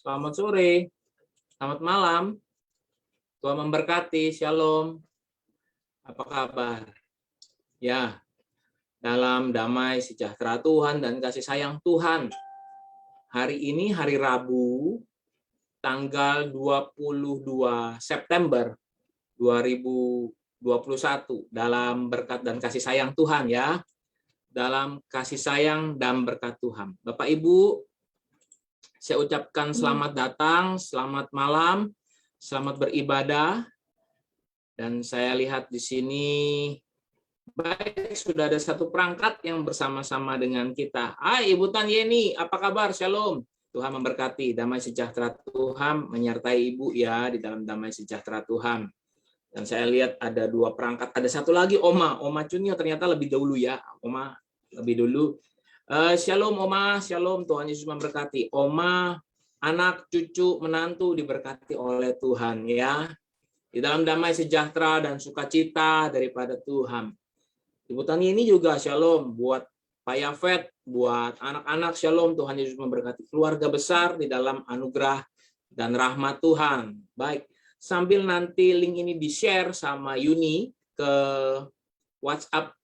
Selamat sore, selamat malam. Tuhan memberkati, shalom. Apa kabar? Ya, dalam damai sejahtera Tuhan dan kasih sayang Tuhan. Hari ini hari Rabu, tanggal 22 September 2021. Dalam berkat dan kasih sayang Tuhan ya. Dalam kasih sayang dan berkat Tuhan. Bapak Ibu, saya ucapkan selamat datang, selamat malam, selamat beribadah. Dan saya lihat di sini, baik, sudah ada satu perangkat yang bersama-sama dengan kita. Hai Ibu Tan Yeni, apa kabar? Shalom. Tuhan memberkati, damai sejahtera Tuhan menyertai Ibu ya di dalam damai sejahtera Tuhan. Dan saya lihat ada dua perangkat, ada satu lagi Oma Cunio ternyata lebih dulu ya, Oma lebih dulu. Shalom Oma, shalom, Tuhan Yesus memberkati. Oma, anak, cucu, menantu diberkati oleh Tuhan ya. Di dalam damai sejahtera dan sukacita daripada Tuhan. Ibu Tani ini juga shalom buat Pak Yafet, buat anak-anak shalom, Tuhan Yesus memberkati. Keluarga besar di dalam anugerah dan rahmat Tuhan. Baik, sambil nanti link ini di-share sama Yuni ke WhatsApp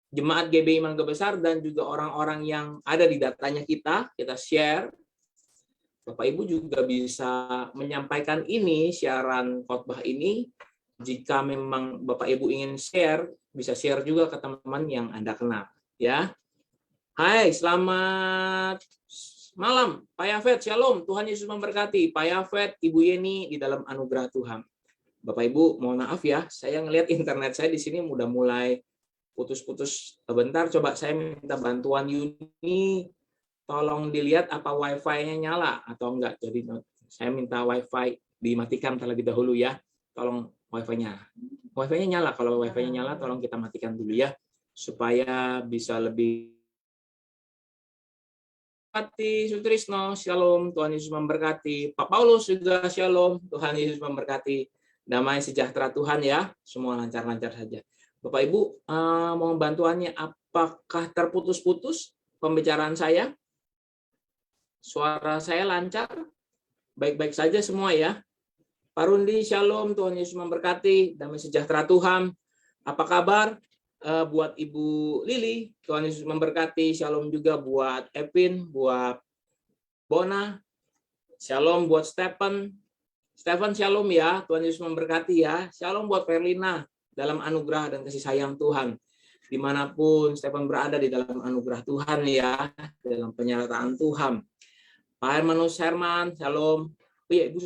Jemaat GBI Mangga Besar dan juga orang-orang yang ada di datanya kita share. Bapak Ibu juga bisa menyampaikan ini, siaran khotbah ini. Jika memang Bapak Ibu ingin share, bisa share juga ke teman-teman yang Anda kenal. Ya. Hai, selamat malam. Pak Yafet, shalom. Tuhan Yesus memberkati. Pak Yafet, Ibu Yeni di dalam anugerah Tuhan. Bapak Ibu, mohon maaf ya, saya ngelihat internet saya di sini udah mulai putus-putus. Bentar, coba saya minta bantuan Yuni. Tolong dilihat apa wifi-nya nyala atau enggak. Jadi saya minta wifi dimatikan terlebih dahulu ya. Tolong wifi-nya. Wifi-nya nyala. Kalau wifi-nya nyala, tolong kita matikan dulu ya. Supaya bisa lebih. Sutrisno, shalom. Tuhan Yesus memberkati. Pak Paulus juga shalom. Tuhan Yesus memberkati. Damai sejahtera Tuhan ya. Semua lancar-lancar saja. Bapak Ibu, mau bantuannya, apakah terputus-putus pembicaraan saya? Suara saya lancar? Baik-baik saja semua ya. Pak Rundi, shalom, Tuhan Yesus memberkati, damai sejahtera Tuhan. Apa kabar buat Ibu Lili? Tuhan Yesus memberkati, shalom juga buat Epin, buat Bona, shalom buat Stephen, shalom ya, Tuhan Yesus memberkati ya. Shalom buat Perlina, dalam anugerah dan kasih sayang Tuhan. Dimanapun Stephen berada di dalam anugerah Tuhan ya, dalam penyertaan Tuhan. Pak Hermanus Herman, shalom. Oh iya, Ibu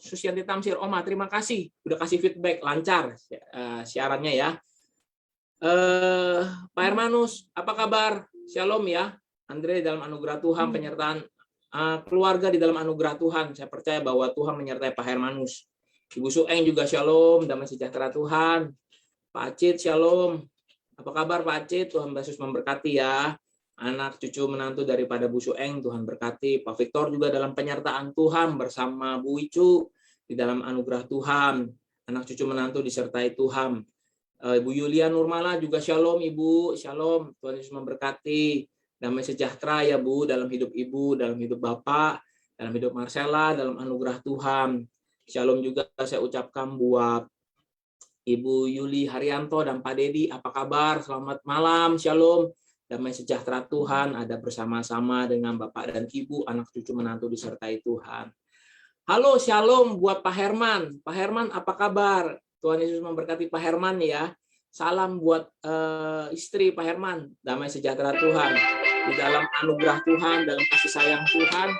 Susianti Tamsir, Oma, terima kasih. Udah kasih feedback, lancar siarannya ya. Pak Hermanus, apa kabar? Shalom ya. Andre dalam anugerah Tuhan, penyertaan keluarga di dalam anugerah Tuhan. Saya percaya bahwa Tuhan menyertai Pak Hermanus. Ibu Sueng juga shalom, damai sejahtera Tuhan. Pak Acit shalom. Apa kabar Pak Acit? Tuhan Yesus memberkati ya. Anak cucu menantu daripada Bu Sueng, Tuhan berkati. Pak Victor juga dalam penyertaan Tuhan bersama Bu Icu di dalam anugerah Tuhan. Anak cucu menantu disertai Tuhan. Ibu Yulia Nurmala juga shalom Ibu, shalom. Tuhan Yesus memberkati. Damai sejahtera ya Bu dalam hidup Ibu, dalam hidup Bapak, dalam hidup Marcella, dalam anugerah Tuhan. Shalom juga saya ucapkan buat Ibu Yuli Haryanto dan Pak Dedi. Apa kabar? Selamat malam. Shalom. Damai sejahtera Tuhan ada bersama-sama dengan Bapak dan Ibu, anak cucu menantu disertai Tuhan. Halo, shalom buat Pak Herman. Pak Herman, apa kabar? Tuhan Yesus memberkati Pak Herman ya. Salam buat istri Pak Herman. Damai sejahtera Tuhan. Di dalam anugerah Tuhan, dalam kasih sayang Tuhan,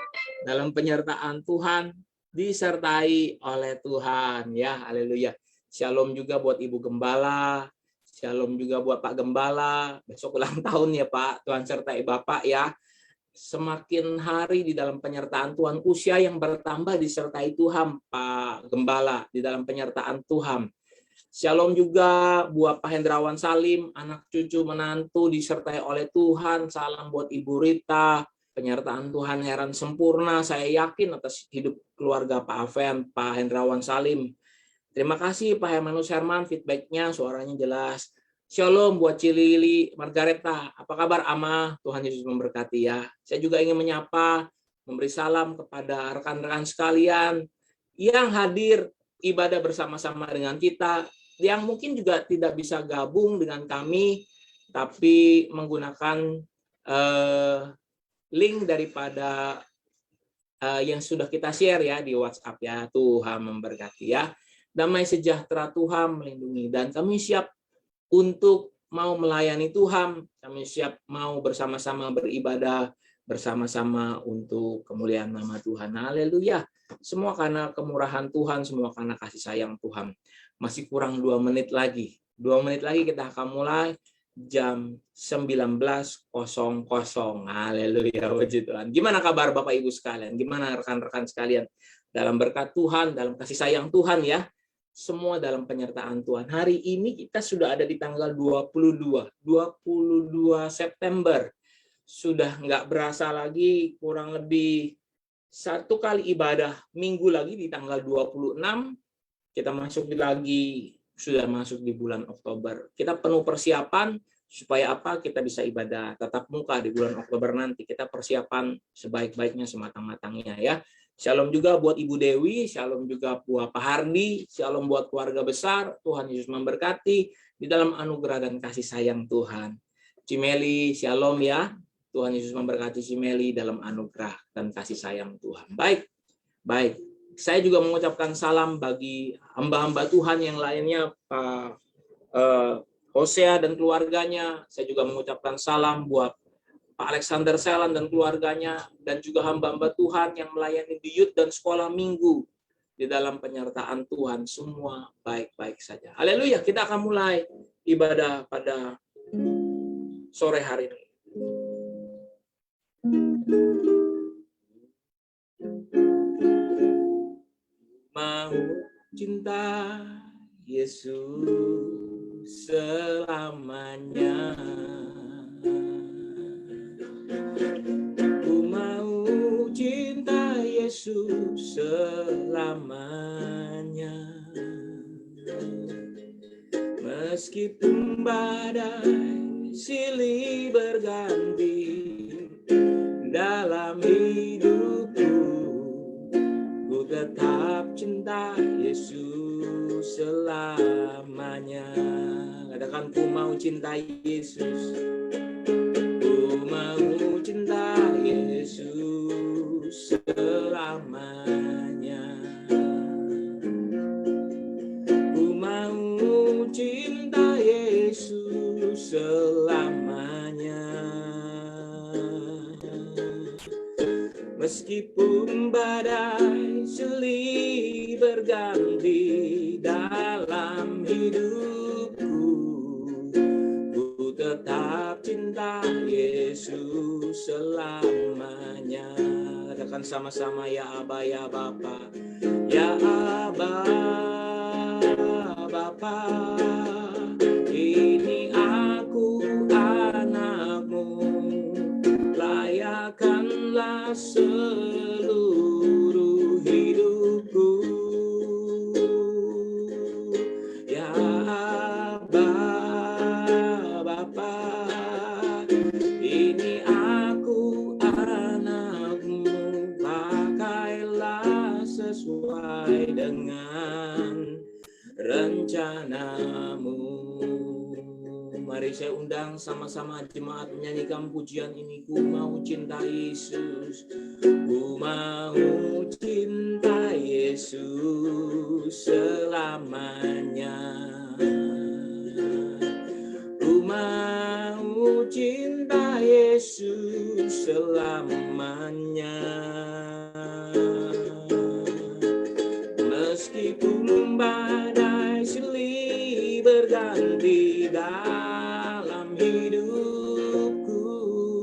dalam penyertaan Tuhan, disertai oleh Tuhan ya, haleluya. Shalom juga buat Ibu Gembala, shalom juga buat Pak Gembala, besok ulang tahun ya Pak, Tuhan sertai Bapak ya. Semakin hari di dalam penyertaan Tuhan, usia yang bertambah disertai Tuhan Pak Gembala di dalam penyertaan Tuhan. Shalom juga buat Pak Hendrawan Salim, anak cucu menantu disertai oleh Tuhan. Salam buat Ibu Rita, penyertaan Tuhan heran sempurna, saya yakin atas hidup keluarga Pak Aven, Pak Hendrawan Salim. Terima kasih Pak Hermanus Herman, feedbacknya, suaranya jelas. Shalom buat Cilili Margareta, apa kabar Ama? Tuhan Yesus memberkati ya. Saya juga ingin menyapa memberi salam kepada rekan-rekan sekalian yang hadir ibadah bersama-sama dengan kita, yang mungkin juga tidak bisa gabung dengan kami, tapi menggunakan link daripada yang sudah kita share ya di WhatsApp ya. Tuhan memberkati ya. Damai sejahtera Tuhan melindungi, dan kami siap untuk mau melayani Tuhan. Kami siap mau bersama-sama beribadah bersama-sama untuk kemuliaan nama Tuhan. Haleluya. Semua karena kemurahan Tuhan, semua karena kasih sayang Tuhan. Masih kurang 2 menit lagi. 2 menit lagi kita akan mulai jam 19.00. Haleluya, puji Tuhan. Gimana kabar Bapak Ibu sekalian? Gimana rekan-rekan sekalian? Dalam berkat Tuhan, dalam kasih sayang Tuhan ya. Semua dalam penyertaan Tuhan. Hari ini kita sudah ada di tanggal 22 September. Sudah nggak berasa lagi, kurang lebih 1 kali ibadah minggu lagi di tanggal 26. Kita sudah masuk di bulan Oktober. Kita penuh persiapan supaya apa? Kita bisa ibadah tatap muka di bulan Oktober nanti. Kita persiapan sebaik-baiknya, sematang-matangnya ya. Shalom juga buat Ibu Dewi, shalom juga buat Pak Hardi, shalom buat keluarga besar. Tuhan Yesus memberkati di dalam anugerah dan kasih sayang Tuhan. Cimeli, shalom ya. Tuhan Yesus memberkati Cimeli dalam anugerah dan kasih sayang Tuhan. Baik. Saya juga mengucapkan salam bagi hamba-hamba Tuhan yang lainnya, Pak Hosea dan keluarganya. Saya juga mengucapkan salam buat Pak Alexander Selan dan keluarganya, dan juga hamba-hamba Tuhan yang melayani di youth dan sekolah minggu. Di dalam penyertaan Tuhan, semua baik-baik saja. Haleluya, kita akan mulai ibadah pada sore hari ini. Mau cinta Yesus selamanya. Ku mau cinta Yesus selamanya. Meskipun badai silih berganti dalam hidupku, ku tetap cinta Yesus selamanya. Katakan, ku mau cinta Yesus. Ku mau cinta Yesus selamanya. Ku mau cinta Yesus selamanya. Meskipun badai silih berganti dalam hidupku, ku tetap cinta Yesus selamanya. Katakan sama-sama, ya Aba, ya Bapa. Ya Aba, Bapa, ini aku anakmu, layakkanlah seluruh hidupku. Ya Aba, Bapa, ini aku anakmu, pakailah sesuai dengan rencanamu. Mari saya undang sama-sama jemaat menyanyikan pujian ini. Ku mau cinta Yesus, ku mau cinta Yesus selamanya. Ku mau cinta Yesus selamanya. Meskipun badai silih berganti dalam hidupku,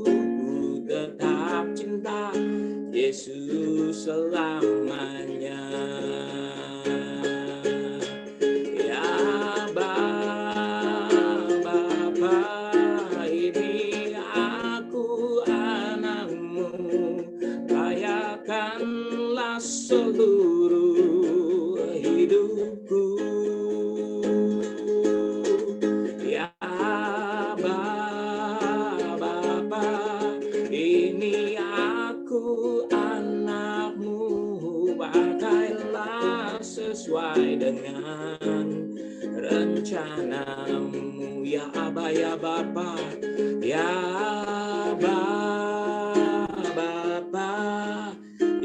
ku tetap cinta Yesus selamanya. Ya Bapa, ini aku anakmu, layakkanlah seluruh hidupku. Ya Bapa, ini aku anakmu, pakailah sesuai dengan rencanamu, ya Aba, ya Bapa, ya Bapa,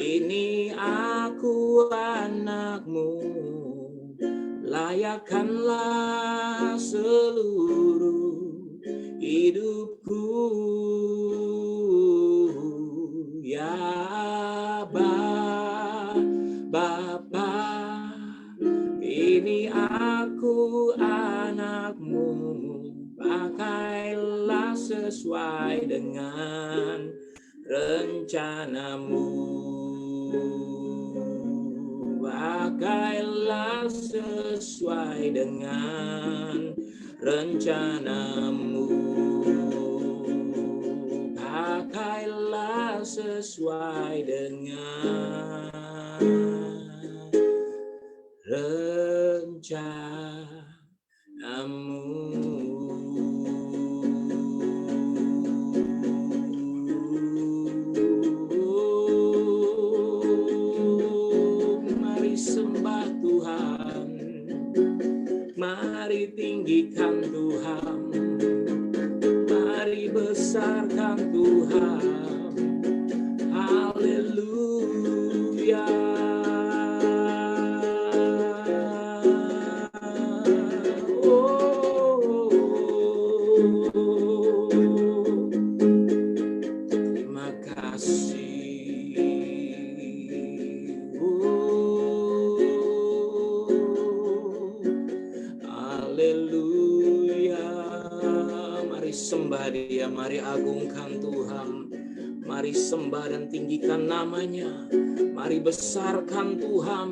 ini aku anakmu, layakkanlah seluruh hidupku, ya Bapa, ini aku anakmu, pakailah sesuai dengan rencanamu, pakailah sesuai dengan rencanamu, pakailah sesuai dengan rencanamu. Mari sembah Tuhan, mari tinggikan Tuhan, mari besarkan Tuhan. Haleluya. Terima kasih. Haleluya. Mari sembah Dia, mari agungkan Tuhan. Mari sembah dan tinggikan namanya. Mari besarkan Tuhan.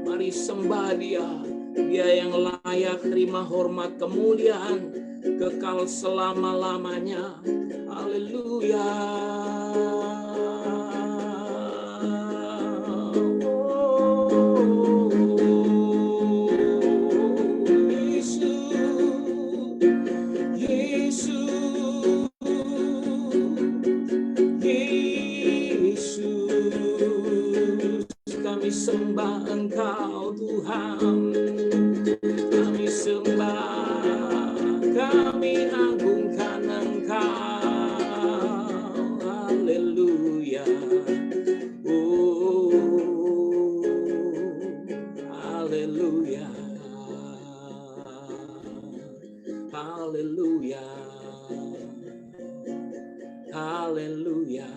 Mari sembah Dia. Dia yang layak terima hormat kemuliaan kekal selama-lamanya. Haleluya. Kami sembah Engkau Tuhan, kami sembah, kami agungkan Engkau, haleluya, haleluya, haleluya, haleluya.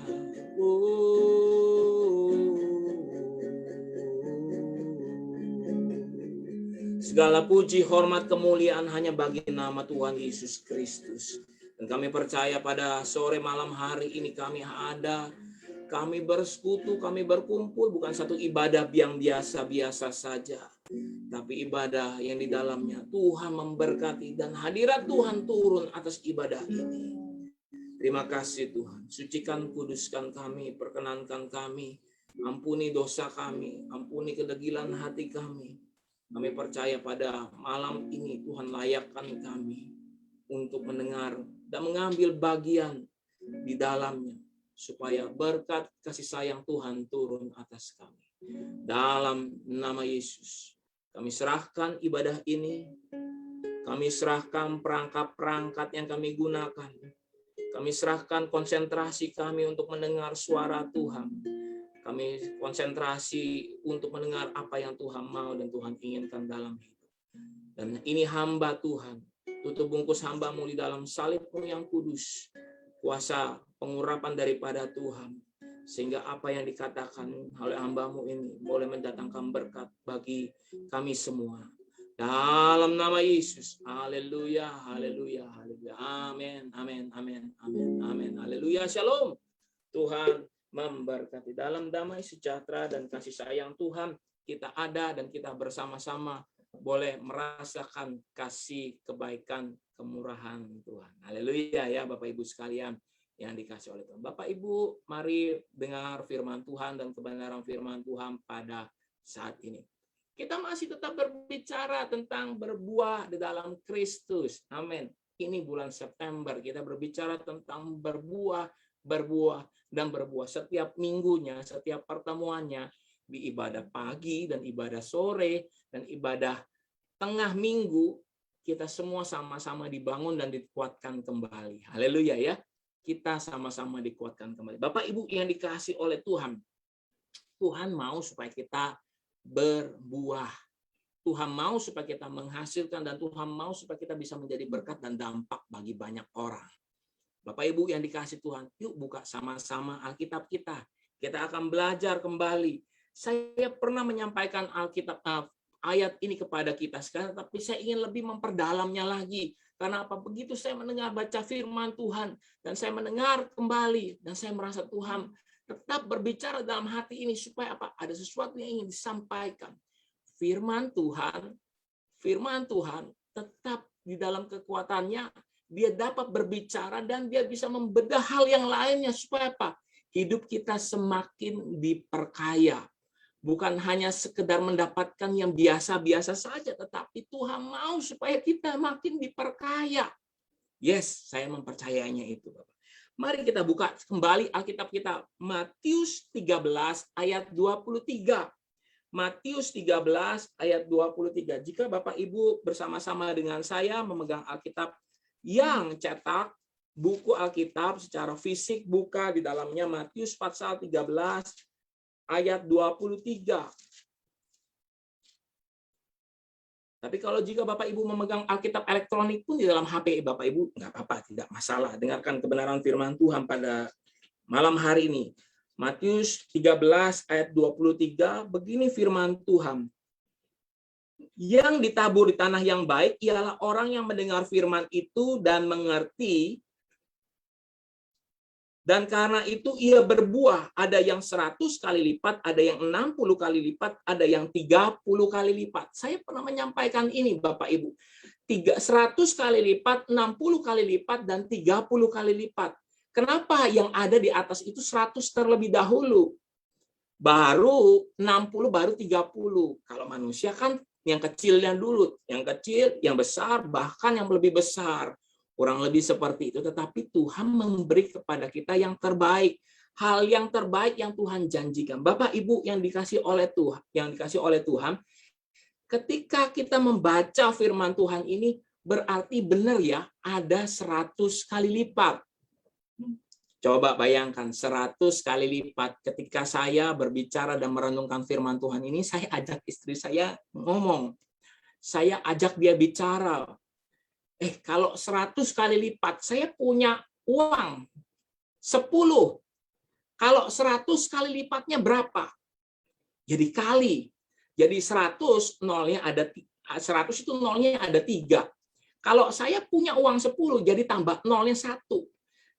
Segala puji, hormat, kemuliaan hanya bagi nama Tuhan Yesus Kristus. Dan kami percaya pada sore malam hari ini kami ada, kami bersekutu, kami berkumpul, bukan satu ibadah yang biasa-biasa saja, tapi ibadah yang di dalamnya Tuhan memberkati dan hadirat Tuhan turun atas ibadah ini. Terima kasih Tuhan, sucikan, kuduskan kami, perkenankan kami, ampuni dosa kami, ampuni kedegilan hati kami. Kami percaya pada malam ini Tuhan layakkan kami untuk mendengar dan mengambil bagian di dalamnya, supaya berkat kasih sayang Tuhan turun atas kami. Dalam nama Yesus, kami serahkan ibadah ini, kami serahkan perangkat-perangkat yang kami gunakan, kami serahkan konsentrasi kami untuk mendengar suara Tuhan. Kami konsentrasi untuk mendengar apa yang Tuhan mau dan Tuhan inginkan dalam hidup. Dan ini hamba Tuhan, tutup bungkus hamba-Mu di dalam salib-Mu yang kudus, kuasa pengurapan daripada Tuhan, sehingga apa yang dikatakan oleh hamba-Mu ini boleh mendatangkan berkat bagi kami semua. Dalam nama Yesus, haleluya, haleluya, haleluya, amin, amin, amin, amin, amin, haleluya, shalom. Tuhan memberkati. Dalam damai sejahtera dan kasih sayang Tuhan, kita ada dan kita bersama-sama boleh merasakan kasih, kebaikan, kemurahan Tuhan. Haleluya ya Bapak Ibu sekalian yang dikasih oleh Tuhan. Bapak Ibu, mari dengar firman Tuhan dan kebenaran firman Tuhan pada saat ini. Kita masih tetap berbicara tentang berbuah di dalam Kristus. Amin. Ini bulan September, kita berbicara tentang berbuah, dan berbuah. Setiap minggunya, setiap pertemuannya, di ibadah pagi dan ibadah sore dan ibadah tengah minggu, kita semua sama-sama dibangun dan dikuatkan kembali. Haleluya ya. Kita sama-sama dikuatkan kembali. Bapak Ibu yang dikasihi oleh Tuhan, Tuhan mau supaya kita berbuah. Tuhan mau supaya kita menghasilkan, dan Tuhan mau supaya kita bisa menjadi berkat dan dampak bagi banyak orang. Bapak Ibu yang dikasihi Tuhan, yuk buka sama-sama Alkitab kita. Kita akan belajar kembali. Saya pernah menyampaikan Alkitab ayat ini kepada kita sekarang, tapi saya ingin lebih memperdalamnya lagi. Karena apa? Begitu saya mendengar baca firman Tuhan, dan saya mendengar kembali, dan saya merasa Tuhan tetap berbicara dalam hati ini supaya apa? Ada sesuatu yang ingin disampaikan. Firman Tuhan tetap di dalam kekuatannya, dia dapat berbicara dan dia bisa membedah hal yang lainnya supaya apa? Hidup kita semakin diperkaya. Bukan hanya sekedar mendapatkan yang biasa-biasa saja, tetapi Tuhan mau supaya kita makin diperkaya. Yes, saya mempercayainya itu, Bapak. Mari kita buka kembali Alkitab kita, Matius 13 ayat 23. Matius 13 ayat 23. Jika Bapak Ibu bersama-sama dengan saya memegang Alkitab yang cetak, buku Alkitab secara fisik, buka di dalamnya Matius pasal 13 ayat 23. Tapi kalau jika Bapak Ibu memegang Alkitab elektronik pun di dalam HP Bapak Ibu, nggak apa-apa, tidak masalah. Dengarkan kebenaran firman Tuhan pada malam hari ini. Matius 13 ayat 23, begini firman Tuhan. Yang ditabur di tanah yang baik ialah orang yang mendengar firman itu dan mengerti, dan karena itu ia berbuah. Ada yang 100 kali lipat, ada yang 60 kali lipat, ada yang 30 kali lipat. Saya pernah menyampaikan ini Bapak Ibu. 100 kali lipat, 60 kali lipat, dan 30 kali lipat. Kenapa yang ada di atas itu 100 terlebih dahulu? Baru 60, baru 30. Kalau manusia kan yang kecilnya dulu. Yang kecil, yang besar, bahkan yang lebih besar. Kurang lebih seperti itu. Tetapi Tuhan memberi kepada kita yang terbaik. Hal yang terbaik yang Tuhan janjikan. Bapak Ibu yang dikasih oleh Tuhan, ketika kita membaca firman Tuhan ini, berarti benar ya, ada 100 kali lipat. Coba bayangkan 100 kali lipat. Ketika saya berbicara dan merenungkan firman Tuhan ini, saya ajak istri saya ngomong. Saya ajak dia bicara. Kalau 100 kali lipat, saya punya uang 10. Kalau 100 kali lipatnya berapa? Jadi kali. Jadi 100 nolnya ada 100 itu nolnya ada 3. Kalau saya punya uang 10, jadi tambah nolnya 1.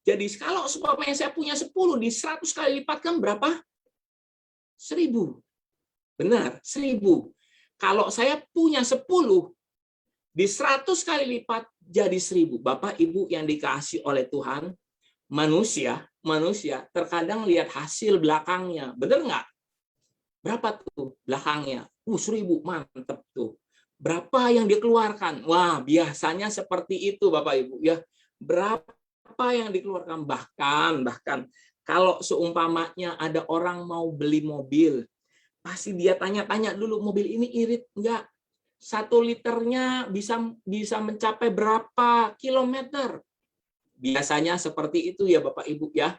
Jadi kalau supaya saya punya 10, di 100 kali lipat kan berapa? 1000. Benar, 1000. Kalau saya punya 10, di 100 kali lipat jadi 1000. Bapak Ibu yang dikasihi oleh Tuhan, manusia terkadang lihat hasil belakangnya. Benar nggak? Berapa tuh belakangnya? 1000, mantep tuh. Berapa yang dikeluarkan? Wah, biasanya seperti itu Bapak Ibu ya. Berapa yang dikeluarkan? Bahkan kalau seumpamanya ada orang mau beli mobil, pasti dia tanya-tanya dulu, mobil ini irit enggak? 1 liternya bisa mencapai berapa kilometer? Biasanya seperti itu ya Bapak Ibu ya.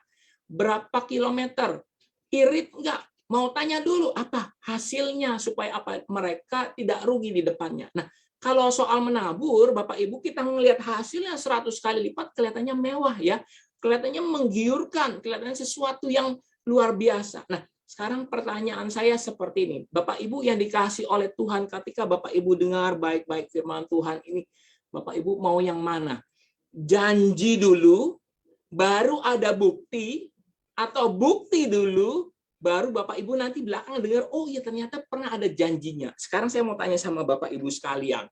Berapa kilometer? Irit enggak? Mau tanya dulu apa hasilnya supaya apa mereka tidak rugi di depannya. Nah, kalau soal menabur, Bapak Ibu, kita melihat hasilnya 100 kali lipat, kelihatannya mewah ya. Kelihatannya menggiurkan, kelihatannya sesuatu yang luar biasa. Nah, sekarang pertanyaan saya seperti ini. Bapak Ibu yang dikasih oleh Tuhan, ketika Bapak Ibu dengar baik-baik firman Tuhan ini, Bapak Ibu mau yang mana? Janji dulu, baru ada bukti, atau bukti dulu, baru Bapak Ibu nanti belakang dengar, oh iya ternyata pernah ada janjinya. Sekarang saya mau tanya sama Bapak Ibu sekalian.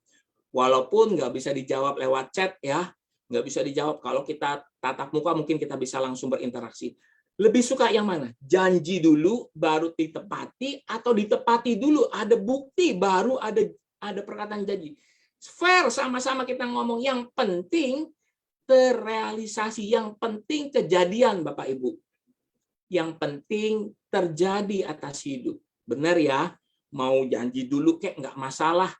Walaupun nggak bisa dijawab lewat chat ya, nggak bisa dijawab. Kalau kita tatap muka mungkin kita bisa langsung berinteraksi. Lebih suka yang mana? Janji dulu baru ditepati, atau ditepati dulu ada bukti baru ada perkataan janji? Fair, sama-sama kita ngomong. Yang penting terrealisasi, yang penting kejadian Bapak Ibu. Yang penting terjadi atas hidup. Benar ya, mau janji dulu kek nggak masalah.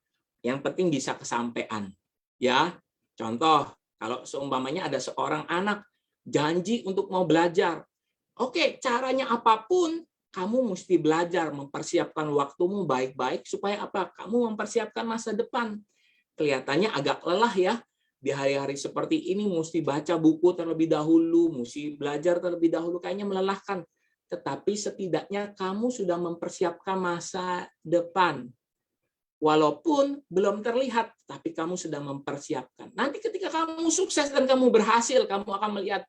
Yang penting bisa kesampaian. Ya, contoh, kalau seumpamanya ada seorang anak janji untuk mau belajar. Oke, caranya apapun, kamu mesti belajar mempersiapkan waktumu baik-baik supaya apa? Kamu mempersiapkan masa depan. Kelihatannya agak lelah ya. Di hari-hari seperti ini mesti baca buku terlebih dahulu, mesti belajar terlebih dahulu, kayaknya melelahkan. Tetapi setidaknya kamu sudah mempersiapkan masa depan. Walaupun belum terlihat, tapi kamu sudah mempersiapkan. Nanti ketika kamu sukses dan kamu berhasil, kamu akan melihat,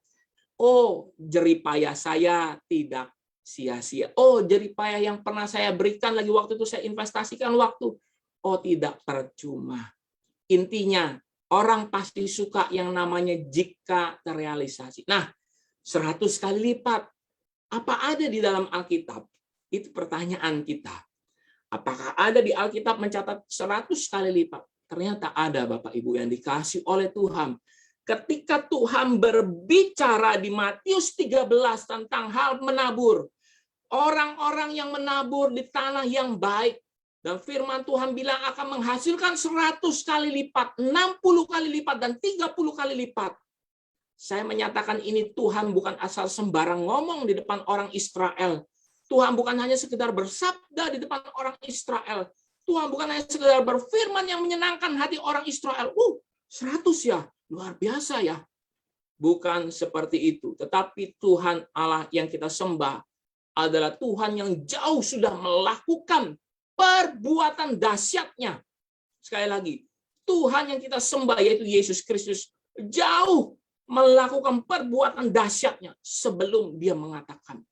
oh, jeripayah saya tidak sia-sia. Oh, jeripayah yang pernah saya berikan lagi waktu itu, saya investasikan waktu. Oh, tidak percuma. Intinya, orang pasti suka yang namanya jika terrealisasi. Nah, 100 kali lipat. Apa ada di dalam Alkitab? Itu pertanyaan kita. Apakah ada di Alkitab mencatat 100 kali lipat? Ternyata ada, Bapak Ibu, yang dikasih oleh Tuhan. Ketika Tuhan berbicara di Matius 13 tentang hal menabur, orang-orang yang menabur di tanah yang baik, dan firman Tuhan bilang akan menghasilkan 100 kali lipat, 60 kali lipat, dan 30 kali lipat. Saya menyatakan ini Tuhan bukan asal sembarang ngomong di depan orang Israel. Tuhan bukan hanya sekedar bersabda di depan orang Israel. Tuhan bukan hanya sekedar berfirman yang menyenangkan hati orang Israel. 100 ya, luar biasa ya. Bukan seperti itu. Tetapi Tuhan Allah yang kita sembah adalah Tuhan yang jauh sudah melakukan perbuatan dahsyatnya. Sekali lagi, Tuhan yang kita sembah yaitu Yesus Kristus jauh melakukan perbuatan dahsyatnya sebelum dia mengatakan.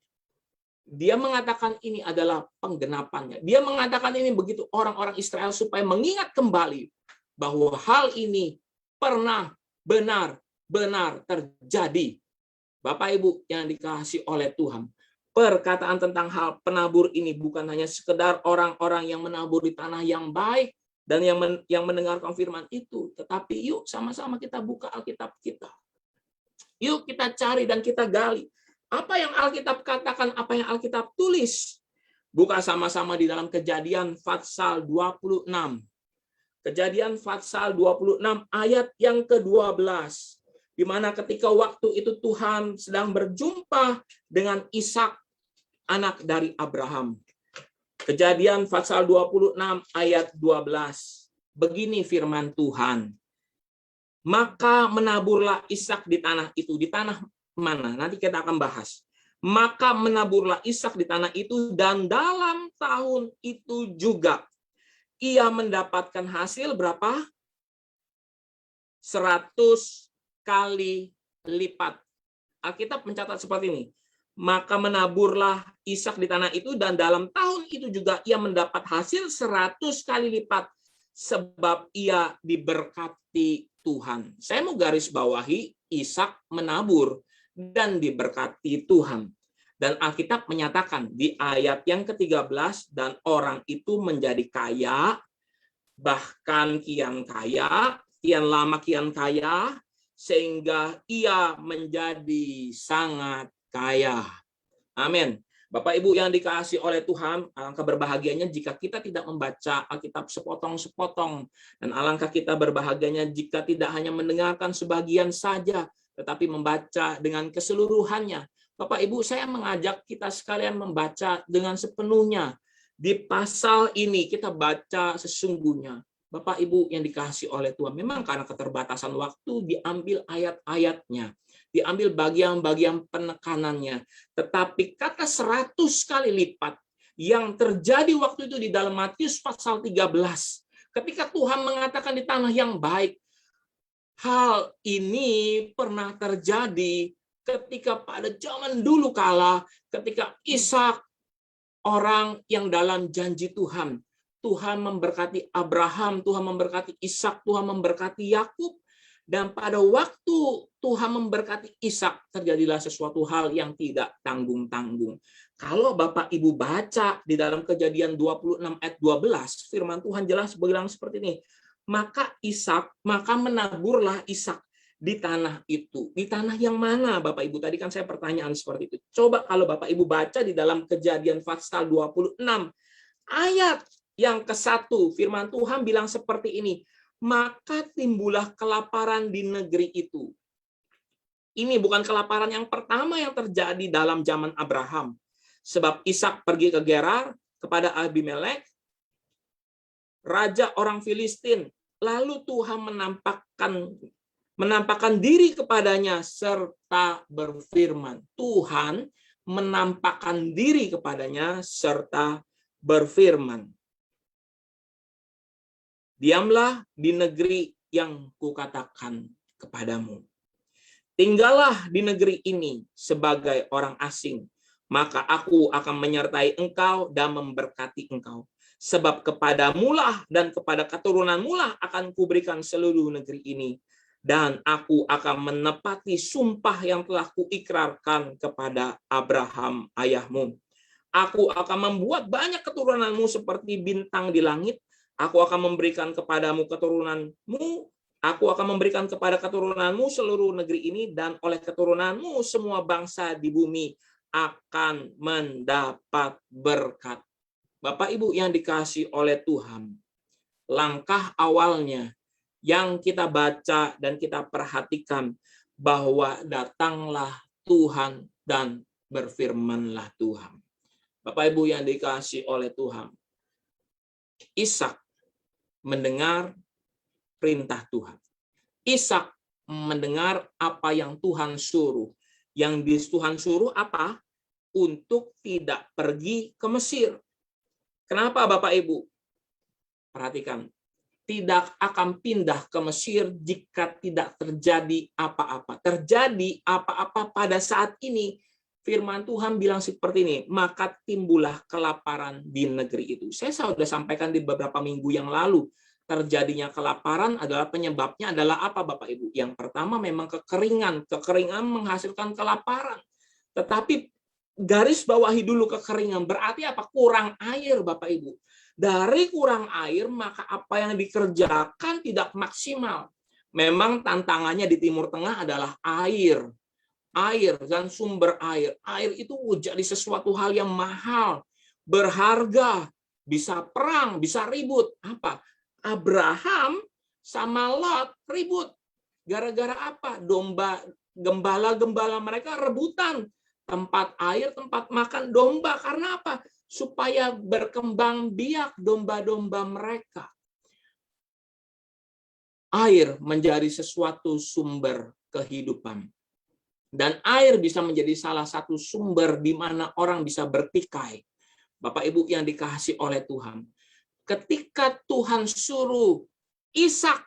Dia mengatakan ini adalah penggenapannya. Dia mengatakan ini begitu orang-orang Israel supaya mengingat kembali bahwa hal ini pernah benar-benar terjadi. Bapak Ibu yang dikasihi oleh Tuhan, perkataan tentang hal penabur ini bukan hanya sekedar orang-orang yang menabur di tanah yang baik dan yang mendengarkan firman itu, tetapi yuk sama-sama kita buka Alkitab kita. Yuk kita cari dan kita gali. Apa yang Alkitab katakan, apa yang Alkitab tulis. Buka sama-sama di dalam Kejadian pasal 26. Kejadian pasal 26 ayat yang ke-12. Di mana ketika waktu itu Tuhan sedang berjumpa dengan Ishak, anak dari Abraham. Kejadian pasal 26 ayat 12. Begini firman Tuhan. Maka menaburlah Ishak di tanah itu. Di tanah mana? Nanti kita akan bahas. Maka menaburlah Ishak di tanah itu, dan dalam tahun itu juga ia mendapatkan hasil berapa? 100 kali lipat. Alkitab mencatat seperti ini. Maka menaburlah Ishak di tanah itu, dan dalam tahun itu juga ia mendapat hasil 100 kali lipat, sebab ia diberkati Tuhan. Saya mau garis bawahi, Ishak menabur dan diberkati Tuhan. Dan Alkitab menyatakan di ayat yang ke-13, dan orang itu menjadi kaya, bahkan kian kaya, kian lama kian kaya, sehingga ia menjadi sangat kaya. Amin. Bapak Ibu yang dikasihi oleh Tuhan, alangkah berbahagianya jika kita tidak membaca Alkitab sepotong-sepotong, dan alangkah kita berbahagianya jika tidak hanya mendengarkan sebagian saja, tetapi membaca dengan keseluruhannya. Bapak Ibu, saya mengajak kita sekalian membaca dengan sepenuhnya. Di pasal ini kita baca sesungguhnya. Bapak Ibu yang dikasihi oleh Tuhan, memang karena keterbatasan waktu diambil ayat-ayatnya, diambil bagian-bagian penekanannya. Tetapi kata 100 kali lipat yang terjadi waktu itu di dalam Matius pasal 13, ketika Tuhan mengatakan di tanah yang baik, hal ini pernah terjadi ketika pada zaman dulu kala, ketika Ishak, orang yang dalam janji Tuhan. Tuhan memberkati Abraham, Tuhan memberkati Ishak, Tuhan memberkati Yakub. Dan pada waktu Tuhan memberkati Ishak, terjadilah sesuatu hal yang tidak tanggung-tanggung. Kalau Bapak Ibu baca di dalam Kejadian 26 ayat 12, firman Tuhan jelas bilang seperti ini. Maka menaburlah Ishak di tanah itu. Di tanah yang mana, Bapak Ibu? Tadi kan saya pertanyaan seperti itu. Coba kalau Bapak Ibu baca di dalam Kejadian pasal 26 Ayat yang ke-1, firman Tuhan bilang seperti ini, maka timbullah kelaparan di negeri itu. Ini bukan kelaparan yang pertama yang terjadi dalam zaman Abraham. Sebab Ishak pergi ke Gerar kepada Abimelek, raja orang Filistin. Lalu Tuhan menampakkan diri kepadanya serta berfirman. Tuhan menampakkan diri kepadanya serta berfirman. Diamlah di negeri yang kukatakan kepadamu. Tinggallah di negeri ini sebagai orang asing, maka aku akan menyertai engkau dan memberkati engkau. Sebab kepadamulah dan kepada keturunanmulah akan kuberikan seluruh negeri ini. Dan aku akan menepati sumpah yang telah kuikrarkan kepada Abraham ayahmu. Aku akan membuat banyak keturunanmu seperti bintang di langit. Aku akan memberikan kepadamu keturunanmu. Aku akan memberikan kepada keturunanmu seluruh negeri ini, dan oleh keturunanmu semua bangsa di bumi akan mendapat berkat. Bapak Ibu yang dikasihi oleh Tuhan, langkah awalnya yang kita baca dan kita perhatikan bahwa datanglah Tuhan dan berfirmanlah Tuhan. Bapak Ibu yang dikasihi oleh Tuhan, Ishak mendengar perintah Tuhan. Ishak mendengar apa yang Tuhan suruh. Yang Tuhan suruh apa? Untuk tidak pergi ke Mesir. Kenapa Bapak Ibu? Perhatikan. Tidak akan pindah ke Mesir jika tidak terjadi apa-apa. Terjadi apa-apa pada saat ini. Firman Tuhan bilang seperti ini, maka timbullah kelaparan di negeri itu. Saya sudah sampaikan di beberapa minggu yang lalu, terjadinya kelaparan adalah penyebabnya adalah apa Bapak Ibu? Yang pertama memang kekeringan. Kekeringan menghasilkan kelaparan. Tetapi garis bawahi dulu kekeringan. Berarti apa? Kurang air Bapak Ibu. Dari kurang air maka apa yang dikerjakan tidak maksimal. Memang tantangannya di Timur Tengah adalah air. Air dan sumber air. Air itu jadi sesuatu hal yang mahal, berharga, bisa perang, bisa ribut. Apa? Abraham sama Lot ribut. Gara-gara apa? Gembala-gembala mereka rebutan. Tempat air, tempat makan domba. Karena apa? Supaya berkembang biak domba-domba mereka. Air menjadi sesuatu sumber kehidupan. Dan air bisa menjadi salah satu sumber di mana orang bisa bertikai. Bapak Ibu yang dikasihi oleh Tuhan. Ketika Tuhan suruh Ishak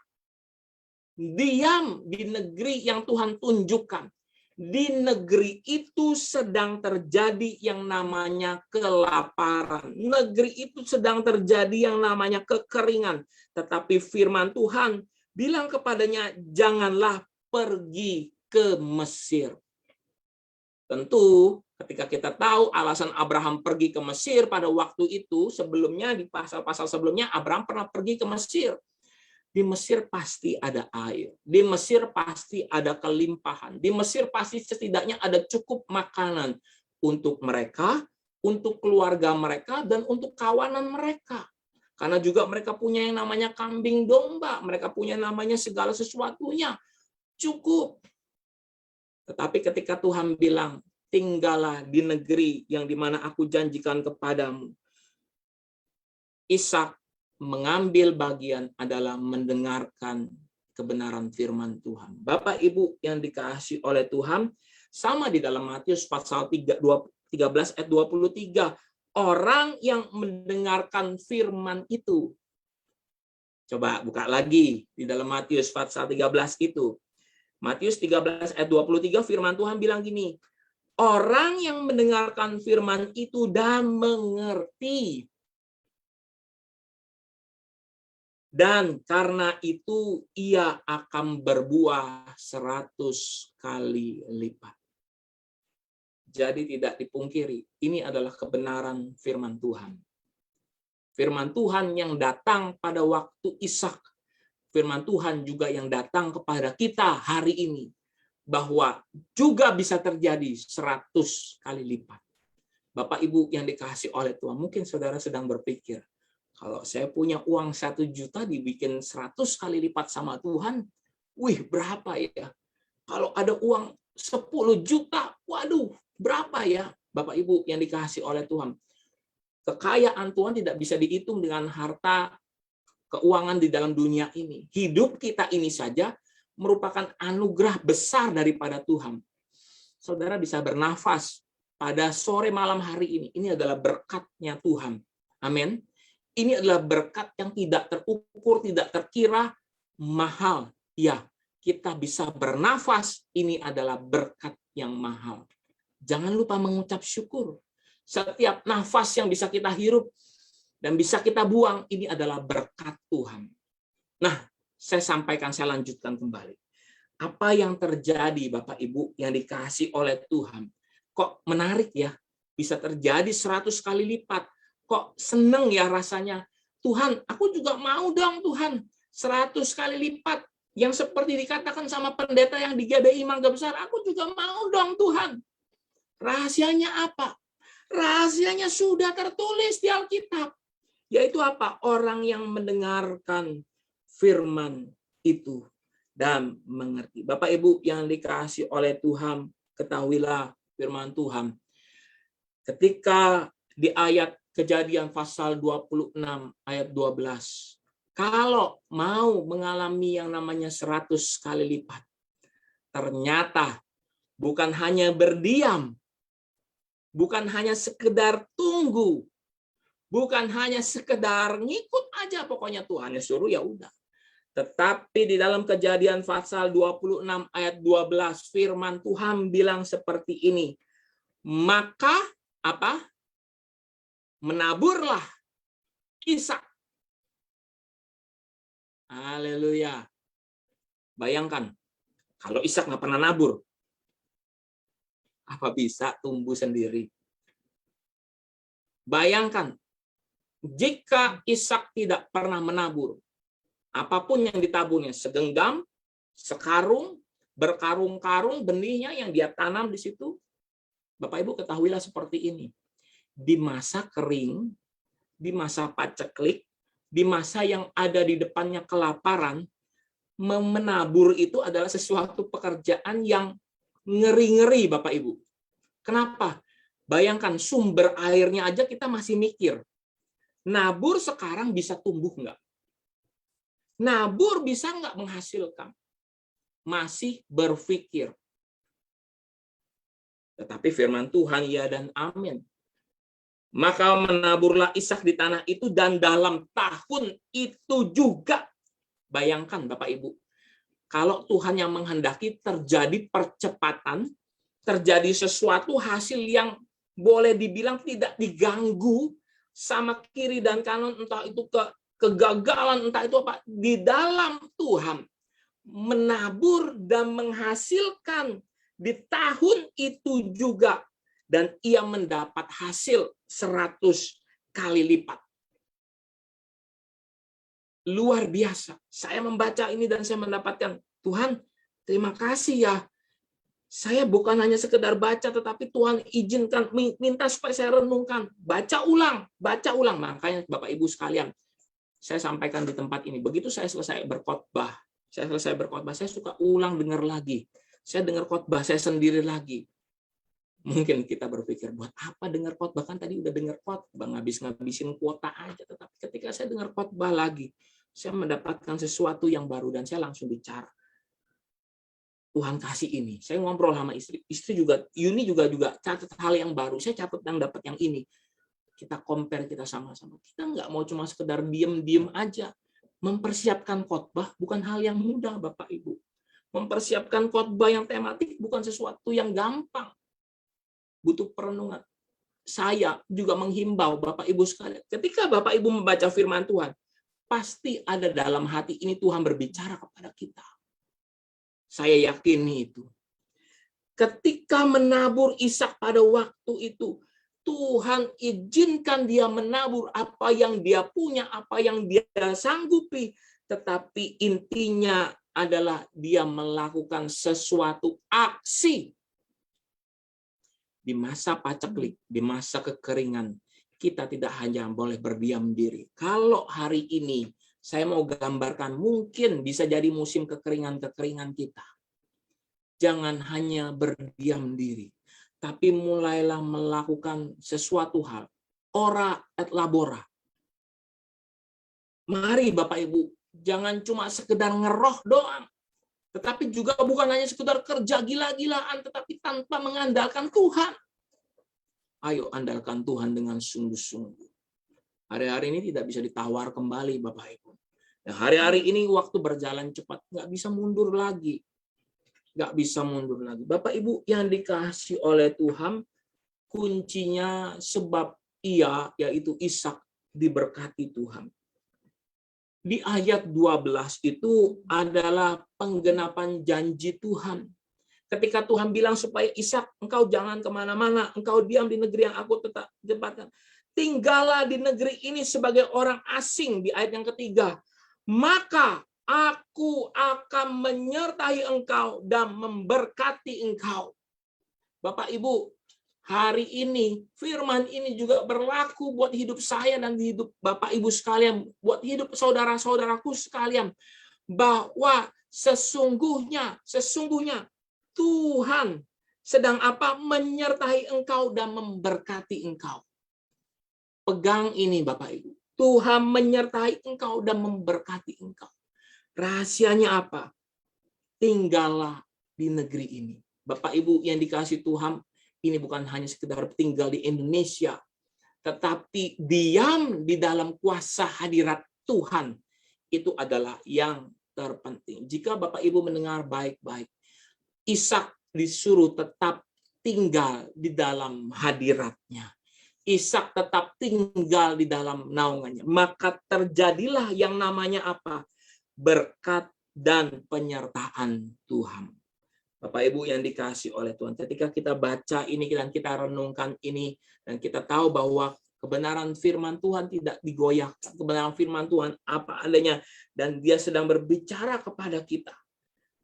diam di negeri yang Tuhan tunjukkan. Di negeri itu sedang terjadi yang namanya kelaparan. Negeri itu sedang terjadi yang namanya kekeringan. Tetapi firman Tuhan bilang kepadanya, janganlah pergi ke Mesir. Tentu ketika kita tahu alasan Abraham pergi ke Mesir pada waktu itu, sebelumnya di pasal-pasal sebelumnya Abraham pernah pergi ke Mesir. Di Mesir pasti ada air. Di Mesir pasti ada kelimpahan. Di Mesir pasti setidaknya ada cukup makanan untuk mereka, untuk keluarga mereka, dan untuk kawanan mereka. Karena juga mereka punya yang namanya kambing domba. Mereka punya namanya segala sesuatunya. Cukup. Tetapi ketika Tuhan bilang, tinggallah di negeri yang dimana aku janjikan kepadamu. Ishak mengambil bagian adalah mendengarkan kebenaran firman Tuhan. Bapak Ibu yang dikasihi oleh Tuhan, sama di dalam Matius pasal 13 ayat 23. Orang yang mendengarkan firman itu. Coba buka lagi di dalam Matius pasal 13 itu. Matius 13 ayat 23 firman Tuhan bilang gini, orang yang mendengarkan firman itu dan mengerti. Dan karena itu ia akan berbuah 100 kali lipat. Jadi tidak dipungkiri, ini adalah kebenaran firman Tuhan. Firman Tuhan yang datang pada waktu Ishak. Firman Tuhan juga yang datang kepada kita hari ini. Bahwa juga bisa terjadi 100 kali lipat. Bapak Ibu yang dikasihi oleh Tuhan, mungkin saudara sedang berpikir, kalau saya punya uang 1 juta dibikin 100 kali lipat sama Tuhan, wih berapa ya? Kalau ada uang 10 juta, waduh berapa ya? Bapak Ibu yang dikasihi oleh Tuhan, kekayaan Tuhan tidak bisa dihitung dengan harta keuangan di dalam dunia ini. Hidup kita ini saja merupakan anugerah besar daripada Tuhan. Saudara bisa bernafas pada sore malam hari ini. Ini adalah berkatnya Tuhan. Amin. Ini adalah berkat yang tidak terukur, tidak terkira, mahal. Ya, kita bisa bernafas. Ini adalah berkat yang mahal. Jangan lupa mengucap syukur. Setiap nafas yang bisa kita hirup dan bisa kita buang, ini adalah berkat Tuhan. Nah, saya sampaikan, saya lanjutkan kembali. Apa yang terjadi Bapak Ibu yang dikasihi oleh Tuhan? Kok menarik ya? Bisa terjadi 100 kali lipat. Kok seneng ya rasanya? Tuhan, aku juga mau dong Tuhan. 100 kali lipat. Yang seperti dikatakan sama pendeta yang di GBI Mangga Besar, aku juga mau dong Tuhan. Rahasianya apa? Rahasianya sudah tertulis di Alkitab. Yaitu apa? Orang yang mendengarkan firman itu dan mengerti. Bapak Ibu yang dikasihi oleh Tuhan, ketahuilah firman Tuhan. Ketika di ayat Kejadian pasal 26 ayat 12, kalau mau mengalami yang namanya 100 kali lipat, ternyata bukan hanya berdiam, bukan hanya sekedar tunggu, bukan hanya sekedar ngikut aja, pokoknya Tuhan yang suruh ya udah. Tetapi di dalam Kejadian pasal 26 ayat 12 firman Tuhan bilang seperti ini. Maka apa? Menaburlah Ishak. Haleluya. Bayangkan kalau Ishak nggak pernah nabur, apa bisa tumbuh sendiri? Bayangkan jika Ishak tidak pernah menabur, apapun yang ditaburnya, segenggam, sekarung, berkarung-karung benihnya yang dia tanam di situ, Bapak Ibu ketahuilah seperti ini. Di masa kering, di masa paceklik, di masa yang ada di depannya kelaparan, menabur itu adalah sesuatu pekerjaan yang ngeri-ngeri, Bapak Ibu. Kenapa? Bayangkan sumber airnya aja kita masih mikir. Nabur sekarang bisa tumbuh nggak? Nabur bisa nggak menghasilkan? Masih berpikir. Tetapi firman Tuhan ya dan amin. Maka menaburlah Ishak di tanah itu dan dalam tahun itu juga. Bayangkan Bapak Ibu. Kalau Tuhan yang menghendaki terjadi percepatan, terjadi sesuatu hasil yang boleh dibilang tidak diganggu sama kiri dan kanan, entah itu kegagalan, entah itu apa, di dalam Tuhan menabur dan menghasilkan di tahun itu juga, dan ia mendapat hasil 100 kali lipat. Luar biasa. Saya membaca ini dan saya mendapatkan, Tuhan, terima kasih ya. Saya bukan hanya sekedar baca, tetapi Tuhan izinkan, minta supaya saya renungkan. Baca ulang. Makanya Bapak Ibu sekalian, saya sampaikan di tempat ini. Begitu saya selesai berkhotbah, saya suka ulang dengar lagi. Saya dengar khotbah saya sendiri lagi. Mungkin kita berpikir, buat apa dengar khotbah? Kan tadi udah dengar khotbah, ngabisin kuota aja. Tetapi ketika saya dengar khotbah lagi, saya mendapatkan sesuatu yang baru dan saya langsung bicara. Tuhan kasih ini. Saya ngobrol sama istri. Istri juga, Yuni juga catat hal yang baru. Saya catat yang dapat yang ini. Kita compare, kita sama-sama. Kita nggak mau cuma sekedar diem-diem aja. Mempersiapkan khotbah bukan hal yang mudah, Bapak Ibu. Mempersiapkan khotbah yang tematik bukan sesuatu yang gampang. Butuh perenungan. Saya juga menghimbau Bapak Ibu sekalian. Ketika Bapak Ibu membaca firman Tuhan, pasti ada dalam hati ini Tuhan berbicara kepada kita. Saya yakin itu. Ketika menabur Ishak pada waktu itu, Tuhan izinkan dia menabur apa yang dia punya, apa yang dia sanggupi. Tetapi intinya adalah dia melakukan sesuatu aksi. di masa paceklik, di masa kekeringan, kita tidak hanya boleh berdiam diri. Kalau hari ini saya mau gambarkan, mungkin bisa jadi musim kekeringan-kekeringan kita. Jangan hanya berdiam diri, tapi mulailah melakukan sesuatu hal. Ora et labora. Mari Bapak Ibu, jangan cuma sekedar ngeroh doang. Tetapi juga bukan hanya sekedar kerja gila-gilaan, tetapi tanpa mengandalkan Tuhan. Ayo andalkan Tuhan dengan sungguh-sungguh. Hari-hari ini tidak bisa ditawar kembali Bapak Ibu. Nah, hari-hari ini waktu berjalan cepat, nggak bisa mundur lagi. Nggak bisa mundur lagi. Bapak Ibu yang dikasihi oleh Tuhan, kuncinya sebab ia, yaitu Ishak, diberkati Tuhan. Di ayat 12 itu adalah penggenapan janji Tuhan. Ketika Tuhan bilang supaya Ishak, engkau jangan kemana-mana, engkau diam di negeri yang aku tetap tempatkan. Tinggallah di negeri ini sebagai orang asing, di ayat yang ketiga. Maka aku akan menyertai engkau dan memberkati engkau. Bapak Ibu, hari ini firman ini juga berlaku buat hidup saya dan hidup Bapak Ibu sekalian, buat hidup saudara-saudaraku sekalian, bahwa sesungguhnya Tuhan sedang menyertai engkau dan memberkati engkau. Pegang ini Bapak Ibu. Tuhan menyertai engkau dan memberkati engkau. Rahasianya apa? Tinggallah di negeri ini. Bapak Ibu yang dikasihi Tuhan, ini bukan hanya sekedar tinggal di Indonesia, tetapi diam di dalam kuasa hadirat Tuhan. Itu adalah yang terpenting. Jika Bapak Ibu mendengar baik-baik, Ishak disuruh tetap tinggal di dalam hadiratnya. Ishak tetap tinggal di dalam naungannya. Maka terjadilah yang namanya apa? Berkat dan penyertaan Tuhan. Bapak Ibu yang dikasihi oleh Tuhan, ketika kita baca ini dan kita renungkan ini, dan kita tahu bahwa kebenaran firman Tuhan tidak digoyahkan, kebenaran firman Tuhan apa adanya, dan dia sedang berbicara kepada kita.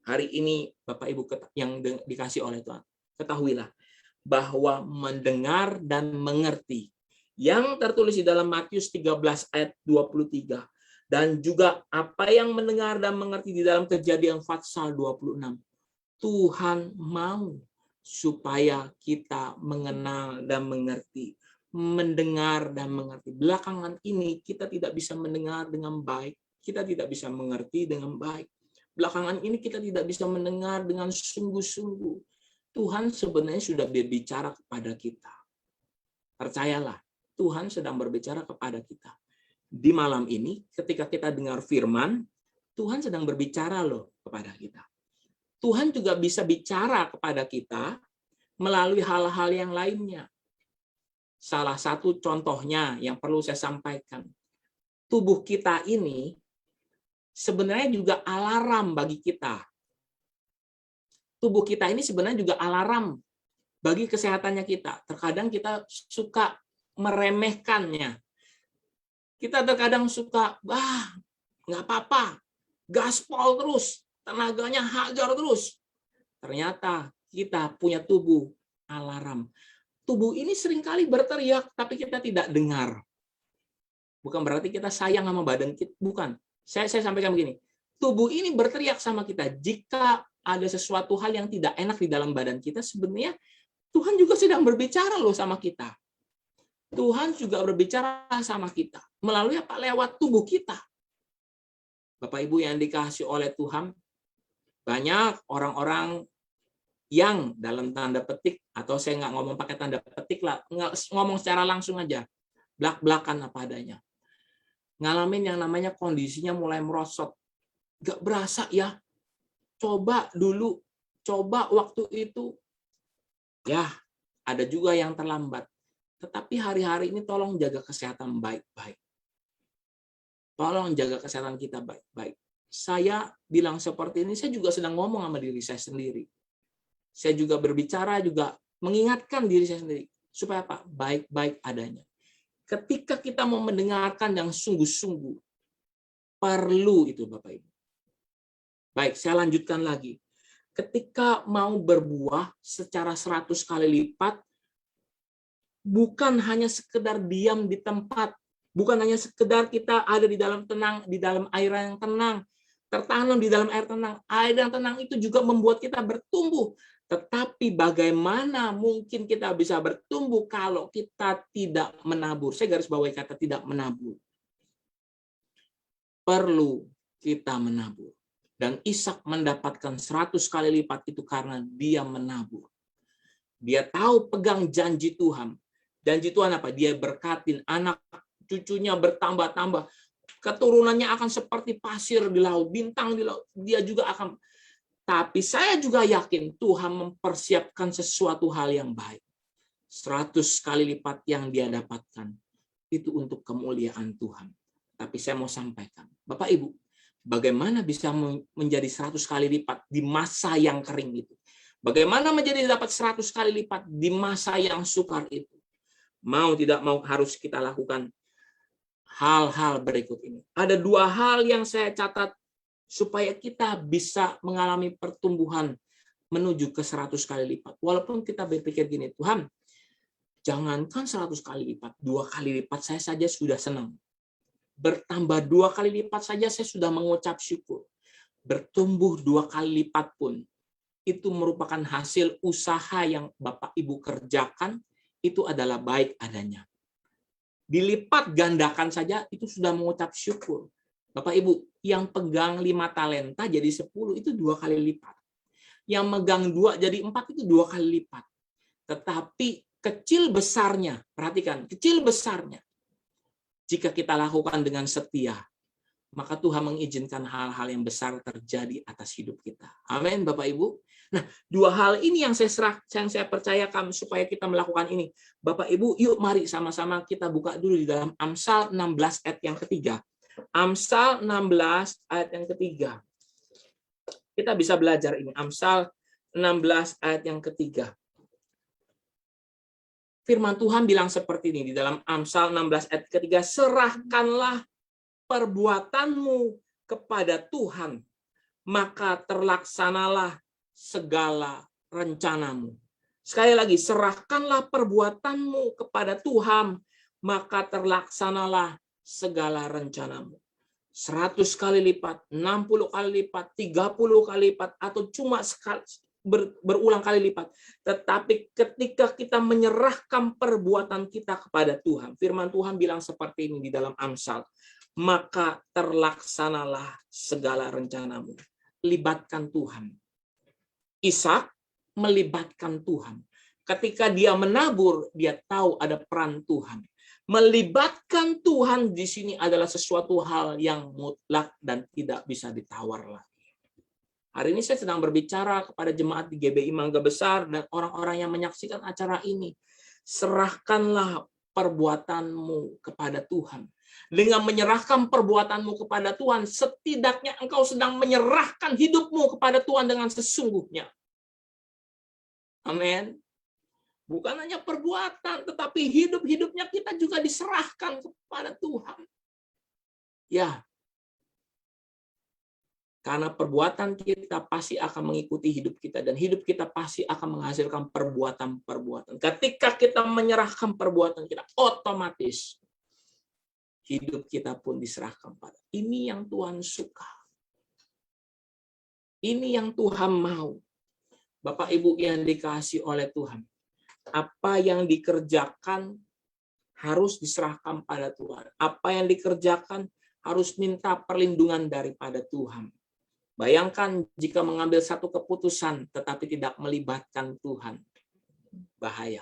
Hari ini Bapak Ibu yang dikasihi oleh Tuhan, ketahuilah bahwa mendengar dan mengerti yang tertulis di dalam Matius 13 ayat 23, dan juga apa yang mendengar dan mengerti di dalam Kejadian pasal 26. Tuhan mau supaya kita mengenal dan mengerti, mendengar dan mengerti. Belakangan ini kita tidak bisa mendengar dengan baik, kita tidak bisa mengerti dengan baik. Belakangan ini kita tidak bisa mendengar dengan sungguh-sungguh. Tuhan sebenarnya sudah berbicara kepada kita. Percayalah, Tuhan sedang berbicara kepada kita. Di malam ini, ketika kita dengar firman, Tuhan sedang berbicara loh kepada kita. Tuhan juga bisa bicara kepada kita melalui hal-hal yang lainnya. Salah satu contohnya yang perlu saya sampaikan. Tubuh kita ini sebenarnya juga alarm bagi kita. Tubuh kita ini sebenarnya juga alarm bagi kesehatannya kita. Terkadang kita suka meremehkannya. Kita terkadang suka, nggak apa-apa, gaspol terus, tenaganya hajar terus. Ternyata kita punya tubuh alarm. Tubuh ini seringkali berteriak, tapi kita tidak dengar. Bukan berarti kita sayang sama badan kita, bukan. Saya sampaikan begini, tubuh ini berteriak sama kita. Jika ada sesuatu hal yang tidak enak di dalam badan kita, sebenarnya Tuhan juga sedang berbicara loh sama kita. Tuhan juga berbicara sama kita. Melalui apa? Lewat tubuh kita. Bapak Ibu yang dikasihi oleh Tuhan, banyak orang-orang yang dalam tanda petik, atau saya nggak ngomong pakai tanda petik lah, ngomong secara langsung aja, belak-belakan apa adanya. Ngalamin yang namanya kondisinya mulai merosot. Nggak berasa ya, coba dulu, coba waktu itu. Ya, ada juga yang terlambat. Tetapi hari-hari ini tolong jaga kesehatan baik-baik. Tolong jaga kesehatan kita baik-baik. Saya bilang seperti ini, saya juga sedang ngomong sama diri saya sendiri. Saya juga berbicara, juga mengingatkan diri saya sendiri. Supaya apa? Baik-baik adanya. Ketika kita mau mendengarkan yang sungguh-sungguh, perlu itu Bapak Ibu. Baik, saya lanjutkan lagi. Ketika mau berbuah secara 100 kali lipat, bukan hanya sekedar diam di tempat, bukan hanya sekedar kita ada di dalam tenang, di dalam air yang tenang, tertanam di dalam air tenang. Air yang tenang itu juga membuat kita bertumbuh. Tetapi bagaimana mungkin kita bisa bertumbuh kalau kita tidak menabur? Saya garis bawahi kata tidak menabur. Perlu kita menabur. Dan Ishak mendapatkan 100 kali lipat itu karena dia menabur. Dia tahu pegang janji Tuhan. Janji Tuhan apa? Dia berkatin anak cucunya bertambah-tambah. Keturunannya akan seperti pasir di laut, bintang di laut. Dia juga akan. Tapi saya juga yakin Tuhan mempersiapkan sesuatu hal yang baik. 100 kali lipat yang dia dapatkan itu untuk kemuliaan Tuhan. Tapi saya mau sampaikan, Bapak Ibu, bagaimana bisa menjadi 100 kali lipat di masa yang kering itu? Bagaimana menjadi dapat 100 kali lipat di masa yang sukar itu? Mau tidak mau harus kita lakukan hal-hal berikut ini. Ada 2 hal yang saya catat supaya kita bisa mengalami pertumbuhan menuju ke 100 kali lipat. Walaupun kita berpikir gini, Tuhan, jangankan 100 kali lipat, 2 kali lipat saya saja sudah senang. Bertambah 2 kali lipat saja saya sudah mengucap syukur. Bertumbuh 2 kali lipat pun, itu merupakan hasil usaha yang Bapak Ibu kerjakan, itu adalah baik adanya. Dilipat gandakan saja, itu sudah mengucap syukur. Bapak Ibu, yang pegang 5 talenta jadi 10 itu 2 kali lipat. Yang megang 2 jadi 4 itu 2 kali lipat. Tetapi kecil besarnya, perhatikan, kecil besarnya. Jika kita lakukan dengan setia, maka Tuhan mengizinkan hal-hal yang besar terjadi atas hidup kita. Amin, Bapak Ibu. Nah, 2 hal ini yang saya percayakan supaya kita melakukan ini. Bapak Ibu, yuk mari sama-sama kita buka dulu di dalam Amsal 16 ayat yang ketiga. Amsal 16 ayat yang ketiga. Kita bisa belajar ini. Amsal 16 ayat yang ketiga. Firman Tuhan bilang seperti ini di dalam Amsal 16 ayat ketiga. Serahkanlah perbuatanmu kepada Tuhan, maka terlaksanalah segala rencanamu. Sekali lagi, serahkanlah perbuatanmu kepada Tuhan, maka terlaksanalah segala rencanamu. 100 kali lipat, 60 kali lipat, 30 kali lipat, atau cuma sekali, berulang kali lipat. Tetapi ketika kita menyerahkan perbuatan kita kepada Tuhan, firman Tuhan bilang seperti ini di dalam Amsal, maka terlaksanalah segala rencanamu. Libatkan Tuhan. Ishak melibatkan Tuhan. Ketika dia menabur, dia tahu ada peran Tuhan. Melibatkan Tuhan di sini adalah sesuatu hal yang mutlak dan tidak bisa ditawar lagi. Hari ini saya sedang berbicara kepada jemaat di GBI Mangga Besar dan orang-orang yang menyaksikan acara ini. Serahkanlah perbuatanmu kepada Tuhan. Dengan menyerahkan perbuatanmu kepada Tuhan, setidaknya engkau sedang menyerahkan hidupmu kepada Tuhan dengan sesungguhnya. Amin. Bukan hanya perbuatan, tetapi hidup-hidupnya kita juga diserahkan kepada Tuhan. Ya. Karena perbuatan kita pasti akan mengikuti hidup kita, dan hidup kita pasti akan menghasilkan perbuatan-perbuatan. Ketika kita menyerahkan perbuatan kita, otomatis hidup kita pun diserahkan pada. Ini yang Tuhan suka. Ini yang Tuhan mau. Bapak Ibu yang dikasihi oleh Tuhan. Apa yang dikerjakan harus diserahkan pada Tuhan. Apa yang dikerjakan harus minta perlindungan daripada Tuhan. Bayangkan jika mengambil satu keputusan tetapi tidak melibatkan Tuhan. Bahaya.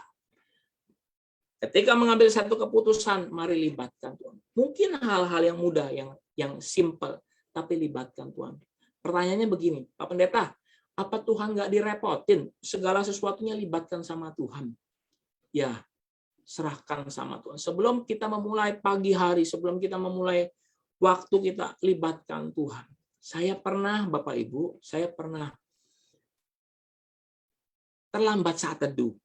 Ketika mengambil satu keputusan, mari libatkan Tuhan. Mungkin hal-hal yang mudah, yang simple, tapi libatkan Tuhan. Pertanyaannya begini, Pak Pendeta, apa Tuhan nggak direpotin? Segala sesuatunya libatkan sama Tuhan. Ya, serahkan sama Tuhan. Sebelum kita memulai pagi hari, sebelum kita memulai waktu kita, libatkan Tuhan. Saya pernah, Bapak Ibu, terlambat saat teduh,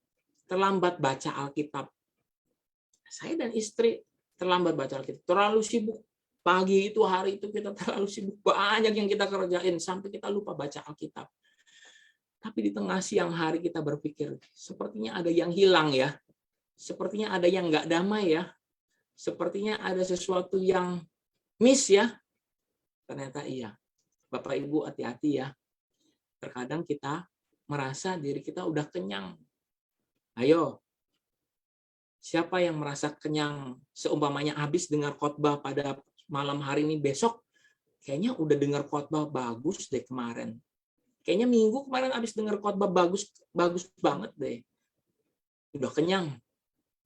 terlambat baca Alkitab. Saya dan istri terlambat baca Alkitab, terlalu sibuk. Pagi itu, hari itu kita terlalu sibuk, banyak yang kita kerjain sampai kita lupa baca Alkitab. Tapi di tengah siang hari kita berpikir, sepertinya ada yang hilang ya. sepertinya ada yang nggak damai ya. Sepertinya ada sesuatu yang miss ya. Ternyata iya. Bapak Ibu hati-hati ya. Terkadang kita merasa diri kita udah kenyang. Ayo, siapa yang merasa kenyang seumpamanya habis dengar khotbah pada malam hari ini, besok kayaknya udah dengar khotbah bagus deh kemarin. Kayaknya minggu kemarin habis dengar khotbah bagus banget deh. Udah kenyang.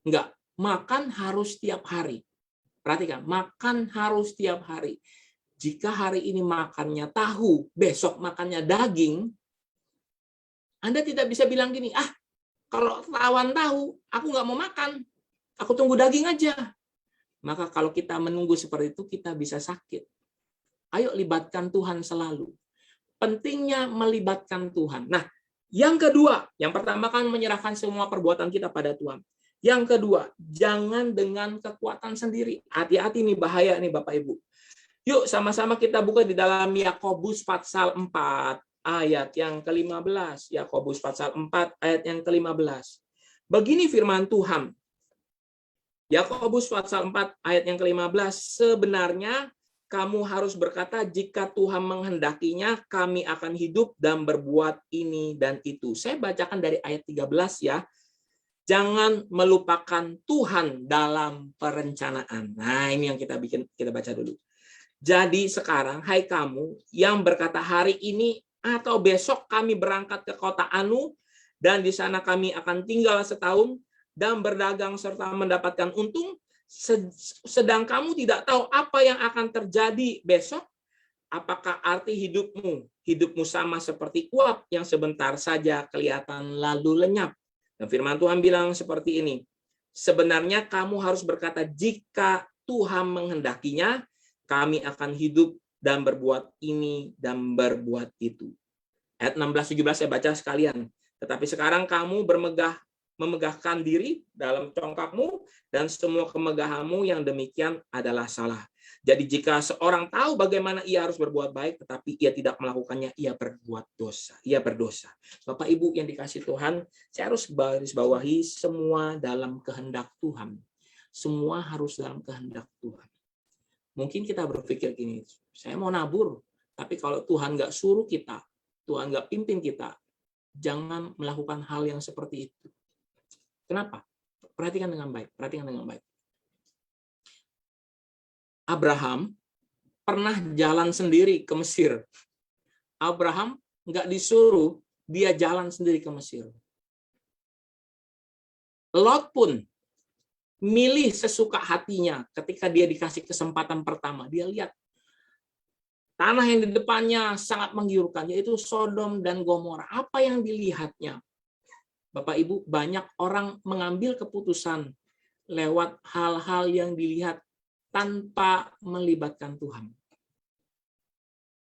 Enggak, makan harus tiap hari. Perhatikan, makan harus tiap hari. Jika hari ini makannya tahu, besok makannya daging, Anda tidak bisa bilang gini, kalau lawan tahu, aku nggak mau makan. Aku tunggu daging aja. Maka kalau kita menunggu seperti itu, kita bisa sakit. Ayo libatkan Tuhan selalu. Pentingnya melibatkan Tuhan. Nah, yang kedua, yang pertama kan menyerahkan semua perbuatan kita pada Tuhan. Yang kedua, jangan dengan kekuatan sendiri. Hati-hati nih, bahaya nih Bapak Ibu. Yuk sama-sama kita buka di dalam Yakobus pasal 4 ayat yang ke-15. Yakobus pasal 4 ayat yang ke-15. Begini firman Tuhan. Yakobus pasal 4 ayat yang ke-15, sebenarnya kamu harus berkata, jika Tuhan menghendakinya, kami akan hidup dan berbuat ini dan itu. Saya bacakan dari ayat 13 ya. Jangan melupakan Tuhan dalam perencanaan. Nah, ini yang kita baca dulu. Jadi sekarang, hai kamu yang berkata hari ini atau besok kami berangkat ke kota Anu, dan di sana kami akan tinggal setahun dan berdagang serta mendapatkan untung, sedang kamu tidak tahu apa yang akan terjadi besok. Apakah arti hidupmu sama seperti uap yang sebentar saja kelihatan lalu lenyap. Dan firman Tuhan bilang seperti ini, sebenarnya kamu harus berkata, jika Tuhan menghendakinya, kami akan hidup dan berbuat ini dan berbuat itu. Ayat 16-17 saya baca sekalian. Tetapi sekarang kamu memegahkan diri dalam congkakmu, dan semua kemegahanmu yang demikian adalah salah. Jadi jika seorang tahu bagaimana ia harus berbuat baik, tetapi ia tidak melakukannya, ia berbuat dosa. Ia berdosa. Bapak Ibu yang dikasih Tuhan, saya harus garis bawahi semua dalam kehendak Tuhan. Semua harus dalam kehendak Tuhan. Mungkin kita berpikir gini, saya mau nabur, tapi kalau Tuhan nggak suruh kita, Tuhan nggak pimpin kita, jangan melakukan hal yang seperti itu. Kenapa? Perhatikan dengan baik. Abraham pernah jalan sendiri ke Mesir. Abraham nggak disuruh, dia jalan sendiri ke Mesir. Lot pun milih sesuka hatinya ketika dia dikasih kesempatan pertama. Dia lihat tanah yang di depannya sangat menggiurkan, yaitu Sodom dan Gomora. Apa yang dilihatnya? Bapak Ibu, banyak orang mengambil keputusan lewat hal-hal yang dilihat tanpa melibatkan Tuhan.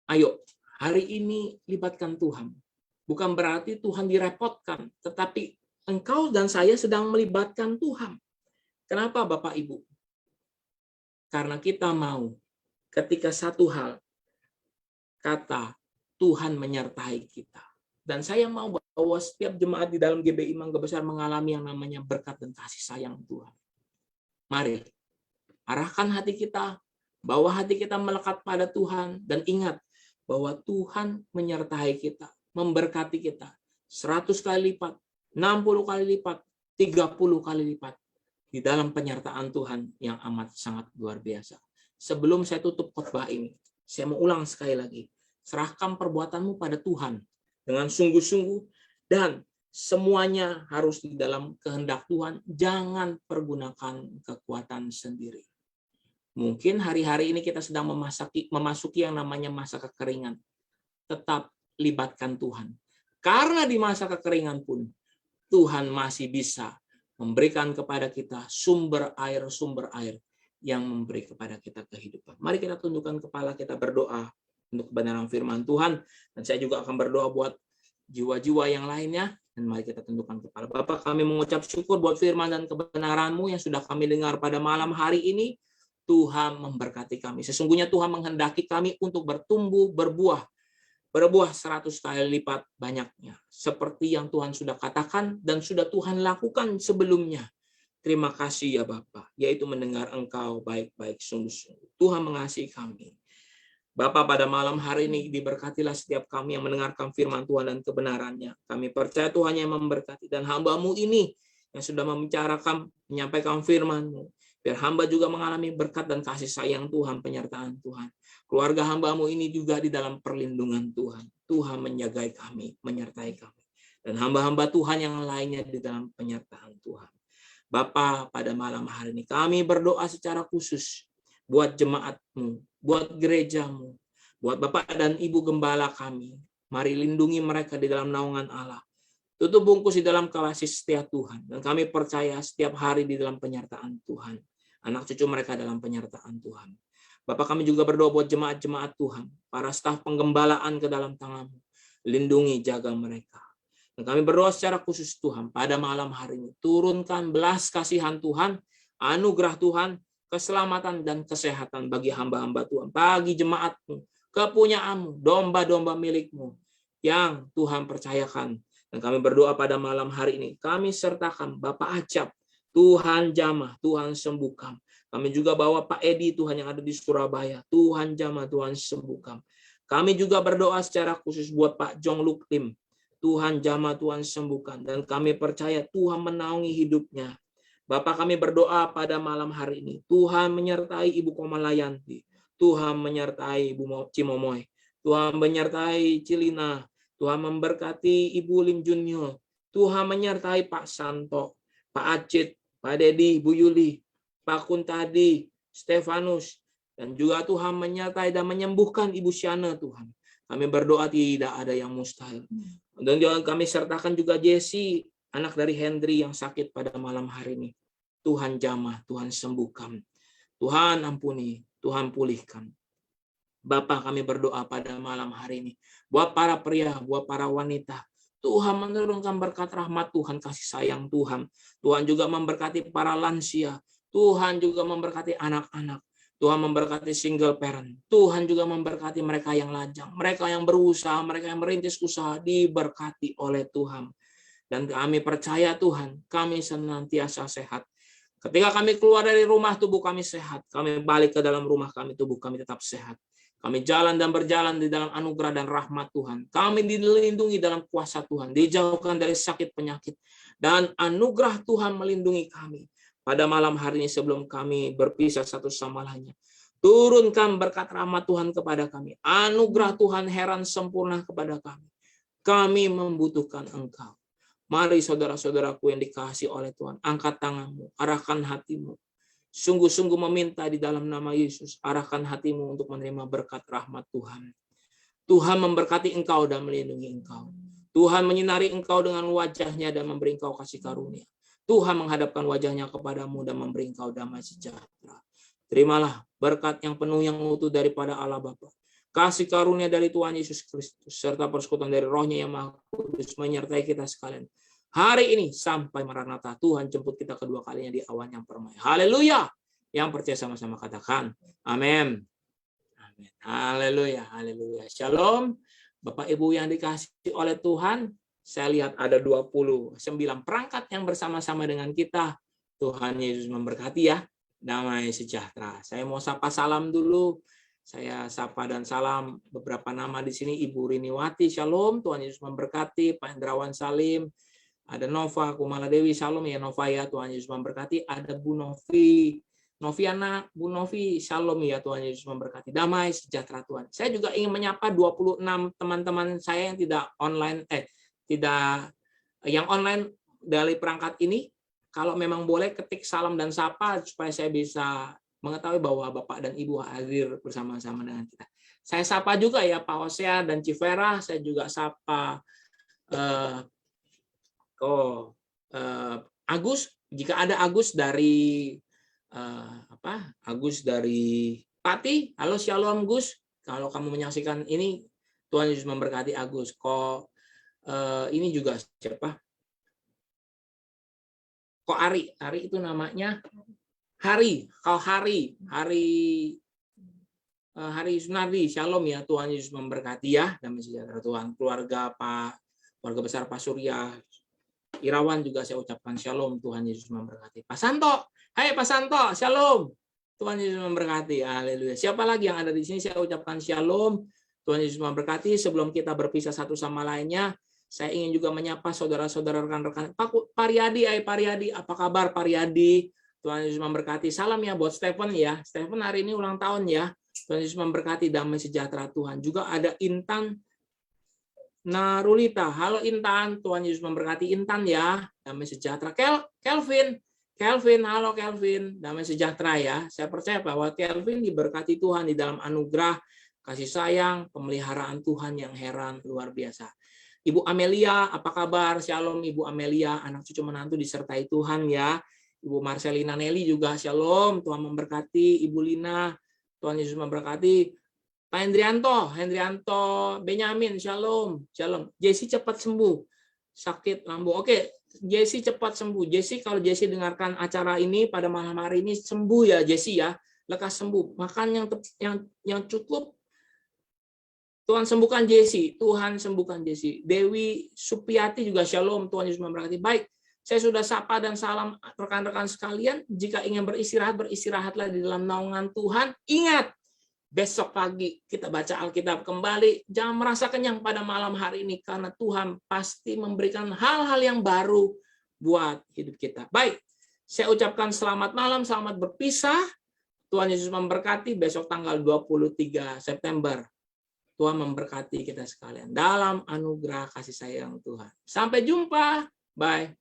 Ayo, hari ini libatkan Tuhan. Bukan berarti Tuhan direpotkan, tetapi engkau dan saya sedang melibatkan Tuhan. Kenapa Bapak Ibu? Karena kita mau ketika satu hal, kata Tuhan menyertai kita. Dan saya mau bahwa setiap jemaat di dalam GBI Mangga Besar mengalami yang namanya berkat dan kasih sayang Tuhan. Mari, arahkan hati kita, bawa hati kita melekat pada Tuhan, dan ingat bahwa Tuhan menyertai kita, memberkati kita 100 kali lipat, 60 kali lipat, 30 kali lipat di dalam penyertaan Tuhan yang amat sangat luar biasa. Sebelum saya tutup khotbah ini, saya mau ulang sekali lagi. Serahkan perbuatanmu pada Tuhan dengan sungguh-sungguh, dan semuanya harus di dalam kehendak Tuhan. Jangan pergunakan kekuatan sendiri. Mungkin hari-hari ini kita sedang memasuki yang namanya masa kekeringan. Tetap libatkan Tuhan. Karena di masa kekeringan pun, Tuhan masih bisa memberikan kepada kita sumber air yang memberi kepada kita kehidupan. Mari kita tundukkan kepala, kita berdoa untuk kebenaran firman Tuhan. Dan saya juga akan berdoa buat jiwa-jiwa yang lainnya. Dan mari kita tundukkan kepala. Bapa, kami mengucap syukur buat firman dan kebenaran-Mu yang sudah kami dengar pada malam hari ini. Tuhan memberkati kami. Sesungguhnya Tuhan menghendaki kami untuk bertumbuh, berbuah 100 kali lipat banyaknya. Seperti yang Tuhan sudah katakan dan sudah Tuhan lakukan sebelumnya. terima kasih ya Bapa, yaitu mendengar Engkau baik-baik sungguh-sungguh. Tuhan mengasihi kami. Bapa, pada malam hari ini diberkatilah setiap kami yang mendengarkan firman Tuhan dan kebenarannya. Kami percaya Tuhan yang memberkati, dan hamba-Mu ini yang sudah membicarakan, menyampaikan firman-Mu. Biar hamba juga mengalami berkat dan kasih sayang Tuhan, penyertaan Tuhan. Keluarga hamba-Mu ini juga di dalam perlindungan Tuhan. Tuhan menjagai kami, menyertai kami. Dan hamba-hamba Tuhan yang lainnya di dalam penyertaan Tuhan. Bapa, pada malam hari ini kami berdoa secara khusus buat jemaat-Mu, buat gereja-Mu, buat Bapak dan Ibu Gembala kami. Mari lindungi mereka di dalam naungan Allah. Tutup bungkus di dalam kasih setia Tuhan. Dan kami percaya setiap hari di dalam penyertaan Tuhan. Anak cucu mereka dalam penyertaan Tuhan. Bapak, kami juga berdoa buat jemaat-jemaat Tuhan, para staf penggembalaan ke dalam tangan-Mu. Lindungi, jaga mereka. Dan kami berdoa secara khusus Tuhan, pada malam hari ini, turunkan belas kasihan Tuhan, anugerah Tuhan, keselamatan dan kesehatan bagi hamba-hamba Tuhan, bagi jemaat-Mu, kepunyaan-Mu, domba-domba milik-Mu yang Tuhan percayakan. Dan kami berdoa pada malam hari ini, kami sertakan Bapak Acap, Tuhan jamah, Tuhan sembuhkan. Kami juga bawa Pak Edi, Tuhan yang ada di Surabaya, Tuhan jamah, Tuhan sembuhkan. Kami juga berdoa secara khusus buat Pak Jong Luklim, Tuhan jamah, Tuhan sembuhkan. Dan kami percaya Tuhan menaungi hidupnya. Bapak, kami berdoa pada malam hari ini, Tuhan menyertai Ibu Komalayanti, Tuhan menyertai Ibu Cimomoy, Tuhan menyertai Cilina, Tuhan memberkati Ibu Lim Junyo, Tuhan menyertai Pak Santo, Pak Acit, Pak Dedi, Bu Yuli, Pak Kuntadi, Stefanus, dan juga Tuhan menyertai dan menyembuhkan Ibu Syana, Tuhan. Kami berdoa tidak ada yang mustahil. Dan juga kami sertakan juga Jesse, anak dari Hendri yang sakit pada malam hari ini. Tuhan jamah, Tuhan sembuhkan. Tuhan ampuni, Tuhan pulihkan. Bapak, kami berdoa pada malam hari ini. Buat para pria, buat para wanita. Tuhan menurunkan berkat rahmat Tuhan, kasih sayang Tuhan. Tuhan juga memberkati para lansia. Tuhan juga memberkati anak-anak. Tuhan memberkati single parent. Tuhan juga memberkati mereka yang lajang. Mereka yang berusaha, mereka yang merintis usaha, diberkati oleh Tuhan. Dan kami percaya Tuhan, kami senantiasa sehat. Ketika kami keluar dari rumah, tubuh kami sehat. Kami balik ke dalam rumah kami, tubuh kami tetap sehat. Kami jalan dan berjalan di dalam anugerah dan rahmat Tuhan. Kami dilindungi dalam kuasa Tuhan. Dijauhkan dari sakit penyakit. Dan anugerah Tuhan melindungi kami. Pada malam hari ini sebelum kami berpisah satu sama lainnya. Turunkan berkat rahmat Tuhan kepada kami. Anugerah Tuhan heran sempurna kepada kami. Kami membutuhkan Engkau. Mari saudara-saudaraku yang dikasihi oleh Tuhan, angkat tanganmu, arahkan hatimu. Sungguh-sungguh meminta di dalam nama Yesus, arahkan hatimu untuk menerima berkat rahmat Tuhan. Tuhan memberkati engkau dan melindungi engkau. Tuhan menyinari engkau dengan wajahnya dan memberi engkau kasih karunia. Tuhan menghadapkan wajahnya kepadamu dan memberi engkau damai sejahtera. Terimalah berkat yang penuh yang utuh daripada Allah Bapa. Kasih karunia dari Tuhan Yesus Kristus, serta persekutuan dari Roh-Nya yang Maha Kudus menyertai kita sekalian. Hari ini sampai Maranatha, Tuhan jemput kita kedua kalinya di awan yang permai. Haleluya! Yang percaya sama-sama katakan, amin. Amin. Haleluya, haleluya. Shalom. Bapak Ibu yang dikasihi oleh Tuhan, saya lihat ada 29 perangkat yang bersama-sama dengan kita. Tuhan Yesus memberkati ya. Damai sejahtera. Saya mau sapa salam dulu. Saya sapa dan salam beberapa nama di sini. Ibu Riniwati, shalom. Tuhan Yesus memberkati. Pak Hendrawan Salim. Ada Nova Kumala Dewi, shalom ya Nova ya. Tuhan Yesus memberkati. Ada Bu Novi. Noviana, Bu Novi, shalom ya. Tuhan Yesus memberkati. Damai sejahtera Tuhan. Saya juga ingin menyapa 26 teman-teman saya yang tidak online, yang online dari perangkat ini. Kalau memang boleh ketik salam dan sapa supaya saya bisa mengetahui bahwa Bapak dan Ibu hadir bersama-sama dengan kita. Saya sapa juga ya Pak Hosea dan Civera. Saya juga sapa Agus. Jika ada Agus dari Agus dari Pati. Halo Shalom Gus. Kalau kamu menyaksikan ini, Tuhan Yesus memberkati Agus. Ini juga siapa? Ari itu namanya. Hari Sunardi, shalom ya, Tuhan Yesus memberkati ya, dan sejahtera Tuhan, keluarga besar Pak Surya, Irawan juga saya ucapkan shalom, Tuhan Yesus memberkati. Pak Santo, hai Pak Santo, shalom. Tuhan Yesus memberkati. Haleluya. Siapa lagi yang ada di sini saya ucapkan shalom. Tuhan Yesus memberkati. Sebelum kita berpisah satu sama lainnya, saya ingin juga menyapa saudara-saudara rekan-rekan. Pak Pariyadi, hai Pariyadi, apa kabar Pariyadi? Tuhan Yesus memberkati. Salam ya buat Stephen ya. Stephen hari ini ulang tahun ya. Tuhan Yesus memberkati, damai sejahtera Tuhan. Juga ada Intan Narulita. Halo Intan, Tuhan Yesus memberkati Intan ya. Damai sejahtera. Kelvin, halo Kelvin. Damai sejahtera ya. Saya percaya bahwa Kelvin diberkati Tuhan di dalam anugerah, kasih sayang, pemeliharaan Tuhan yang heran, luar biasa. Ibu Amelia, apa kabar? Shalom Ibu Amelia, anak cucu menantu disertai Tuhan ya. Ibu Marcelina Nelly juga shalom, Tuhan memberkati. Ibu Lina, Tuhan Yesus memberkati. Pak Hendrianto Benyamin, shalom. Jesse cepat sembuh, sakit lambung. Oke, Jesse cepat sembuh. Jesse, kalau Jesse dengarkan acara ini pada malam hari ini, sembuh ya Jesse ya, lekas sembuh. Makan yang cukup. Tuhan sembuhkan Jesse, Tuhan sembuhkan Jesse. Dewi Supiati juga shalom, Tuhan Yesus memberkati. Baik, saya sudah sapa dan salam rekan-rekan sekalian. Jika ingin beristirahat, beristirahatlah di dalam naungan Tuhan. Ingat, besok pagi kita baca Alkitab kembali. Jangan merasa kenyang pada malam hari ini, karena Tuhan pasti memberikan hal-hal yang baru buat hidup kita. Baik, saya ucapkan selamat malam, selamat berpisah. Tuhan Yesus memberkati. Besok tanggal 23 September. Tuhan memberkati kita sekalian dalam anugerah kasih sayang Tuhan. Sampai jumpa. Bye.